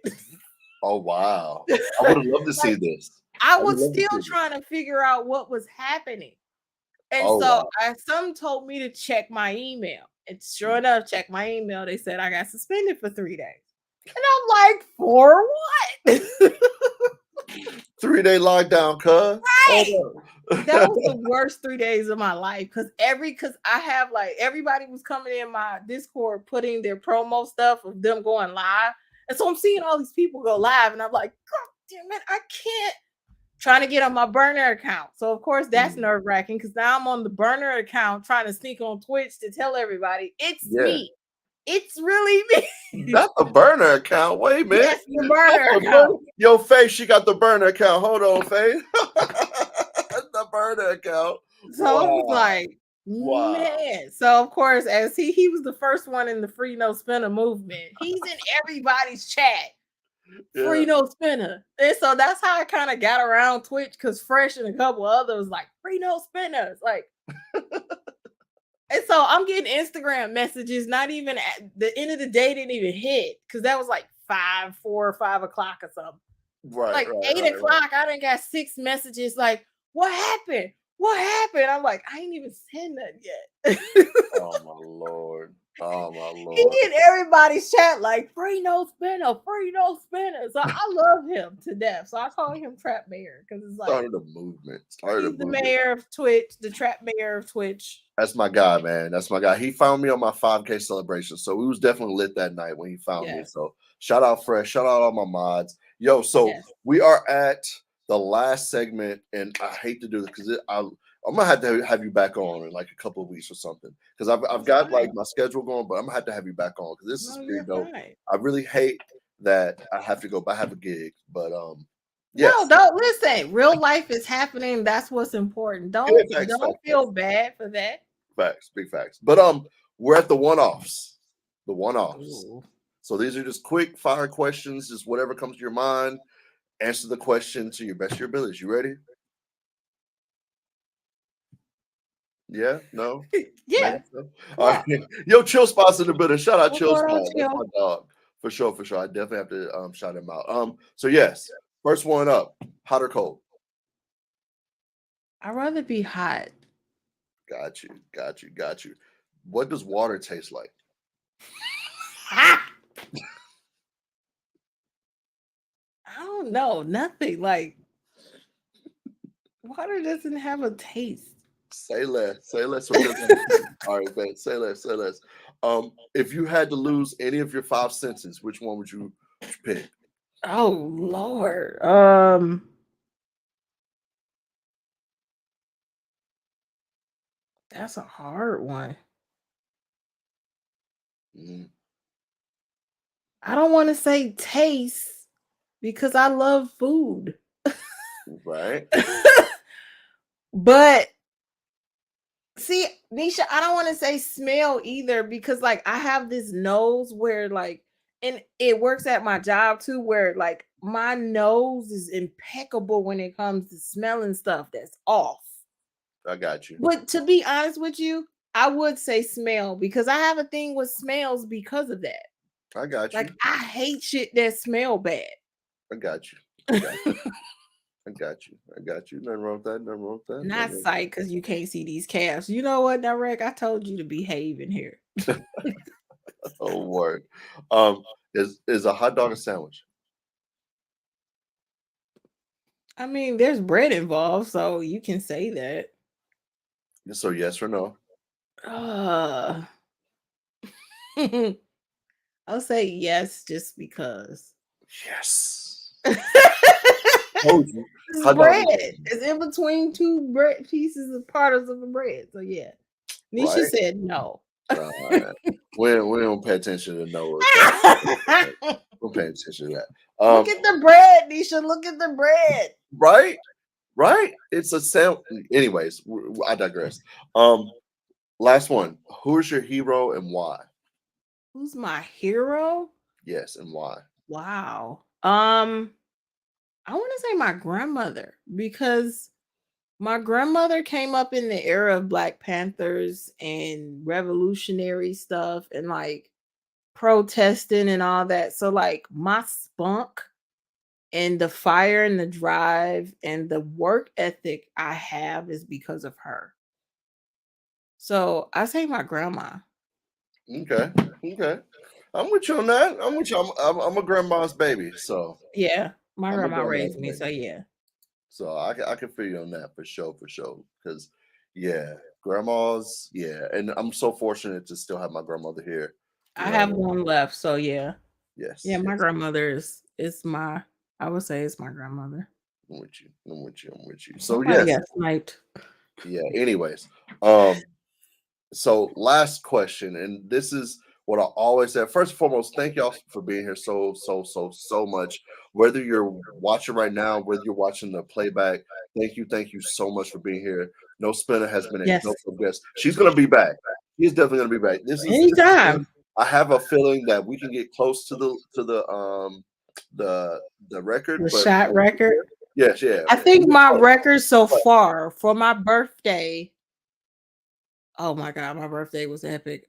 Oh wow. I would have loved to see this. I was still trying to figure out what was happening. And some told me to check my email. And sure enough, check my email. They said I got suspended for 3 days. And I'm like, for what? 3-day lockdown, cuz. Right. That was the worst 3 days of my life. Because I have like everybody was coming in my Discord putting their promo stuff of them going live. And so I'm seeing all these people go live. And I'm like, God damn it, I can't. Trying to get on my burner account. So of course that's nerve-wracking because now I'm on the burner account trying to sneak on Twitch to tell everybody it's me. It's really me. That's the burner account. Wait a minute. Yes, the burner account. Yo, Faye, she got the burner account. Hold on, Faye. The burner account. So I was like, man. So of course, as he was the first one in the free NoSpinna movement. He's in everybody's chat. Free NoSpinna. And so that's how I kind of got around Twitch because Fresh and a couple others like free NoSpinna. It's like and so I'm getting Instagram messages, not even at the end of the day didn't even hit because that was like 4 or 5 o'clock or something. Right. Like 8 o'clock, I done got 6 messages like, what happened? What happened? I'm like, I ain't even said nothing yet. Oh my Lord. Oh my Lord. He in everybody's chat like free NoSpinna, free NoSpinna. So I love him to death. So I call him Trap Mayor because it's like started a movement. He's the mayor of Twitch, the Trap Mayor of Twitch. That's my guy, man. That's my guy. He found me on my 5K celebration. So we was definitely lit that night when he found me. So shout out Fresh. Shout out all my mods. Yo, so we are at the last segment, and I hate to do this because I'm gonna have to have you back on in like a couple of weeks or something because I've got like my schedule going, but I'm gonna have to have you back on because this is pretty dope. I really hate that I have to go, but I have a gig. But no, don't listen. Real life is happening. That's what's important. Don't feel bad for that. Facts, big facts. But we're at the one-offs. The one-offs. Ooh. So these are just quick fire questions, just whatever comes to your mind. Answer the question to your best of your abilities. You ready? Yeah, no, yeah. So. All right. Yo, Chill Spots in the building. Shout out Chill Spots. That's my dog for sure. I definitely have to shout him out. So yes, first one up, hot or cold? I'd rather be hot. Got you. What does water taste like? I don't know. Nothing. Like water doesn't have a taste. Say less. All right, man. Say less. If you had to lose any of your 5 senses, which one would you pick? Oh Lord. That's a hard one. I don't want to say taste because I love food. Right. But see, Nisha, I don't want to say smell either because like I have this nose where like, and it works at my job too, where like my nose is impeccable when it comes to smelling stuff that's off. I got you. But to be honest with you, I would say smell because I have a thing with smells because of that. I got you. Like I hate shit that smell bad. I got you. I got you. I got you. I got you. Nothing wrong with that. Nothing wrong with that. Not sight because you can't see these calves. You know what, Narek? I told you to behave in here. Oh word. Is a hot dog a sandwich? I mean, there's bread involved, so you can say that. So yes or no? I'll say yes just because. Yes. Told you. It's bread. It's in between two bread pieces of parts of the bread. So yeah. Nisha Right? said no. We don't pay attention to no. We'll pay attention to that. Look at the bread, Nisha. Look at the bread. Right? Right? It's a sandwich. Anyways, I digress. Last one. Who's your hero and why? Who's my hero? Yes, and why? Wow. I want to say my grandmother because my grandmother came up in the era of Black Panthers and revolutionary stuff and like protesting and all that. So like my spunk and the fire and the drive and the work ethic I have is because of her. So I say my grandma. Okay. I'm with you on that. I'm with you. I'm a grandma's baby, so yeah, my grandma raised me. So yeah. So I can feel you on that for sure. Because yeah, grandmas, yeah, and I'm so fortunate to still have my grandmother here. I have one left, so yeah. Yes. Yeah, my grandmother is my. I would say it's my grandmother. I'm with you. So yes, sniped. Yeah. Anyways, so last question, and this is what I always say. First and foremost, thank y'all for being here so much. Whether you're watching right now, whether you're watching the playback, thank you so much for being here. NoSpinna has been a guest. She's gonna be back. She's definitely gonna be back. This is anytime. I have a feeling that we can get close to the record. The shot record. Yes, yeah. I think my record so far for my birthday. Oh my god, my birthday was epic.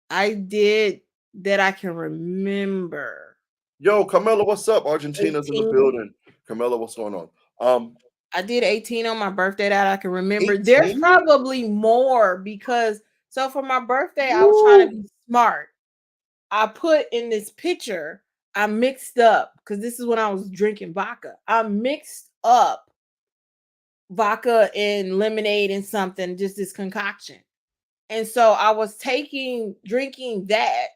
I did that I can remember. Yo, Carmela, what's up? Argentina's 18. In the building. Carmela, what's going on? I did 18 on my birthday that I can remember. 18? There's probably more because so for my birthday, I was trying to be smart. I put in this picture, I mixed up because this is when I was drinking vodka. I mixed up vodka and lemonade and something, just this concoction. And so I was drinking that.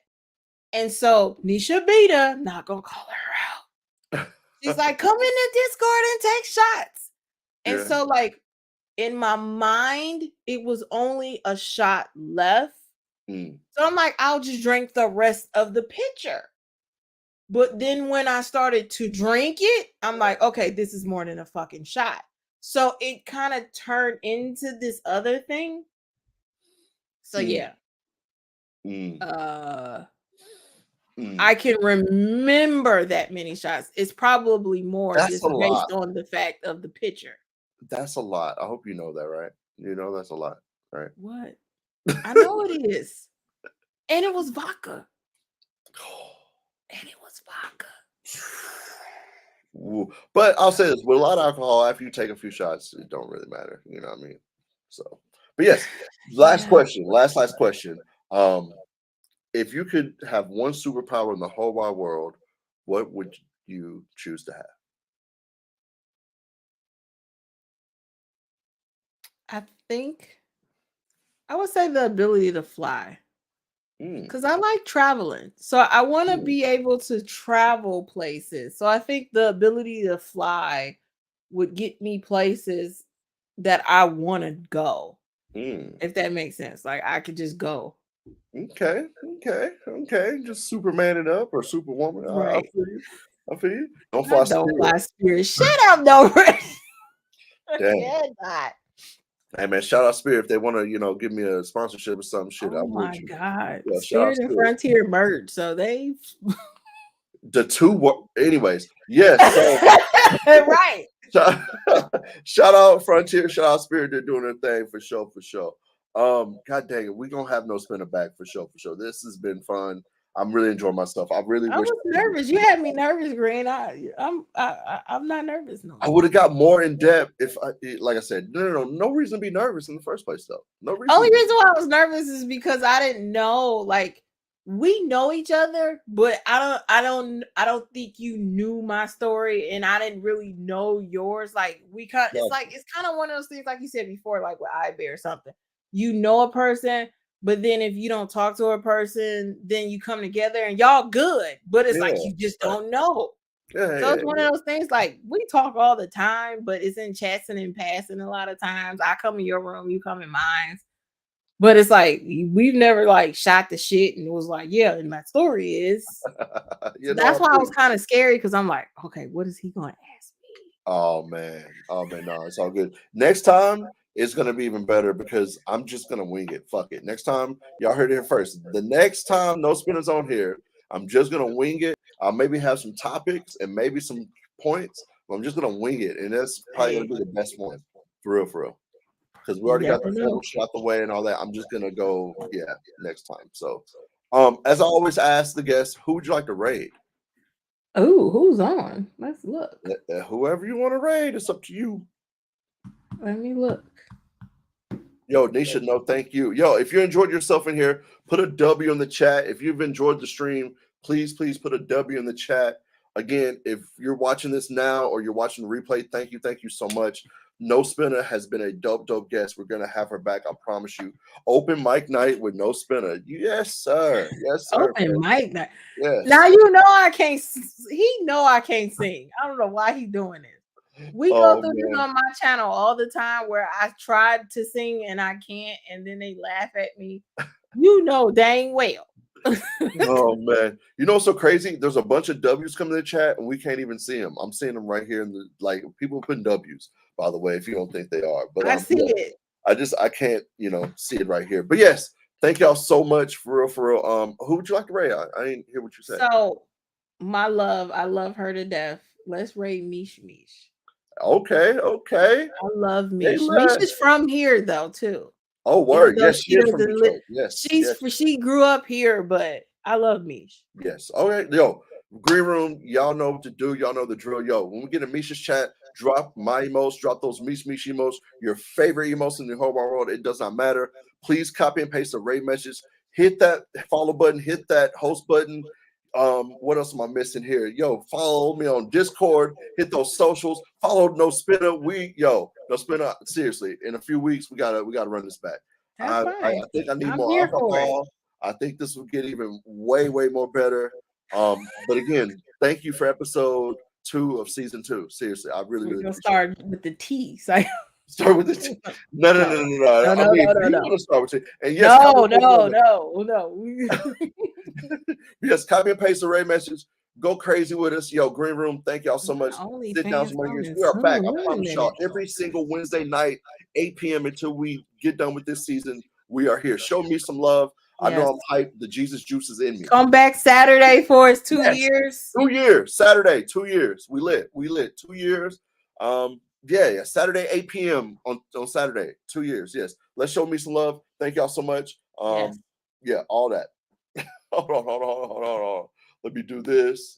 And so Nisha Beta, not gonna call her out. She's like, come in the Discord and take shots. And so like in my mind, it was only a shot left. So I'm like, I'll just drink the rest of the pitcher. But then when I started to drink it, I'm like, okay, this is more than a fucking shot. So it kind of turned into this other thing. So yeah. I can remember that many shots. It's probably more just based on the fact of the pitcher. That's a lot. I hope you know that, right? You know that's a lot, right? What? I know it is. And it was vodka. But I'll say this, with a lot of alcohol, after you take a few shots, it don't really matter. You know what I mean? So, but yes, last question. If you could have one superpower in the whole wide world, what would you choose to have? I think I would say the ability to fly. Because I like traveling. So I want to be able to travel places. So I think the ability to fly would get me places that I want to go. If that makes sense. Like I could just go. Okay. Just Superman it up or Superwoman. Right. I feel you. Don't fly spirit. Shut up, no. Damn. Hey man, shout out Spirit if they want to, give me a sponsorship or some shit. Oh my god, yeah, Spirit and Frontier merged, so they the two. Anyways, yes. So, right. shout, shout out Frontier, shout out Spirit. They're doing their thing for sure, for sure. God dang it, we gonna have no spinner back for sure, for sure. This has been fun. I'm really enjoying myself. I really I wish was nervous. You had me nervous, Green. I'm not nervous no I more. would have got more in depth if like I said, no reason to be nervous in the first place, though. No reason. Only reason why I was nervous is because I didn't know, like, we know each other, but I don't think you knew my story, and I didn't really know yours. Like, it's kind of one of those things, like you said before, like with iBear or something. You know a person, but then if you don't talk to a person, then you come together and y'all good, but it's like you just don't know. So it's one of those things, like, we talk all the time, but it's in chats and in passing a lot of times. I come in your room, you come in mine. But it's like we've never like shot the shit and it was like, yeah, and my story is. So that's why I was kind of scary because I'm like, okay, what is he going to ask me? Oh man, no, it's all good. Next time it's gonna be even better because I'm just gonna wing it. Fuck it. Next time, y'all heard it here first. The next time No Spinners on here, I'm just gonna wing it. I'll maybe have some topics and maybe some points, but I'm just gonna wing it, and that's probably gonna be the best one, for real, for real. Because we already got the formal shit out the way and all that. I'm just gonna go, next time. So, as I always ask the guests, who would you like to raid? Oh, who's on? Let's look. Whoever you want to raid, it's up to you. Let me look. Yo, Nisha, no, thank you. Yo, if you enjoyed yourself in here, put a W in the chat. If you've enjoyed the stream, please put a W in the chat. Again, if you're watching this now or you're watching the replay, thank you so much. NoSpinna has been a dope guest. We're gonna have her back, I promise you. Open mic night with NoSpinna. Yes, sir. Yes, sir. Open mic night. Yes. Now you know I can't. He know I can't sing. I don't know why he doing this. We go through this on my channel all the time where I tried to sing and I can't, and then they laugh at me. You know dang well. Oh man, you know what's so crazy? There's a bunch of W's coming in the chat and we can't even see them. I'm seeing them right here in the people putting W's, by the way, if you don't think they are. But I see it. I can't, see it right here. But yes, thank y'all so much for real. Who would you like to rate? I didn't hear what you said. So my love, I love her to death. Let's rate Mish. Okay. I love Mish. Mish is from here though, too. Oh, word. Yes, she is from Detroit. Yes. She grew up here, but I love Mish. Yes. Okay. Yo, Green Room, y'all know what to do. Y'all know the drill. Yo, when we get in Misha's chat, drop my emotes, drop those Mish emotes, your favorite emotes in the whole world. It does not matter. Please copy and paste the raid message. Hit that follow button, hit that host button. What else am I missing here? Yo, follow me on Discord, hit those socials, follow NoSpinna. NoSpinna, seriously, in a few weeks, we gotta run this back. I think I need more alcohol. I think this will get even way more better. But again, thank you for episode 2 of season 2. Seriously, I really gonna start with the T. So start with the T. No. I mean, you want to start with T. And yes, no. Yes, copy and paste the array message. Go crazy with us. Yo, Green Room, thank y'all so much. Sitdowns W. We are back. I promise y'all, every single Wednesday night, 8 p.m. until we get done with this season. We are here. Show me some love. I know I'm hyped. The Jesus juice is in me. Come back Saturday for his 2 years. 2 years. Saturday, 2 years. We lit. 2 years. Saturday, 8 p.m. on Saturday. 2 years. Yes. Let's show me some love. Thank y'all so much. All that. Hold on. Let me do this.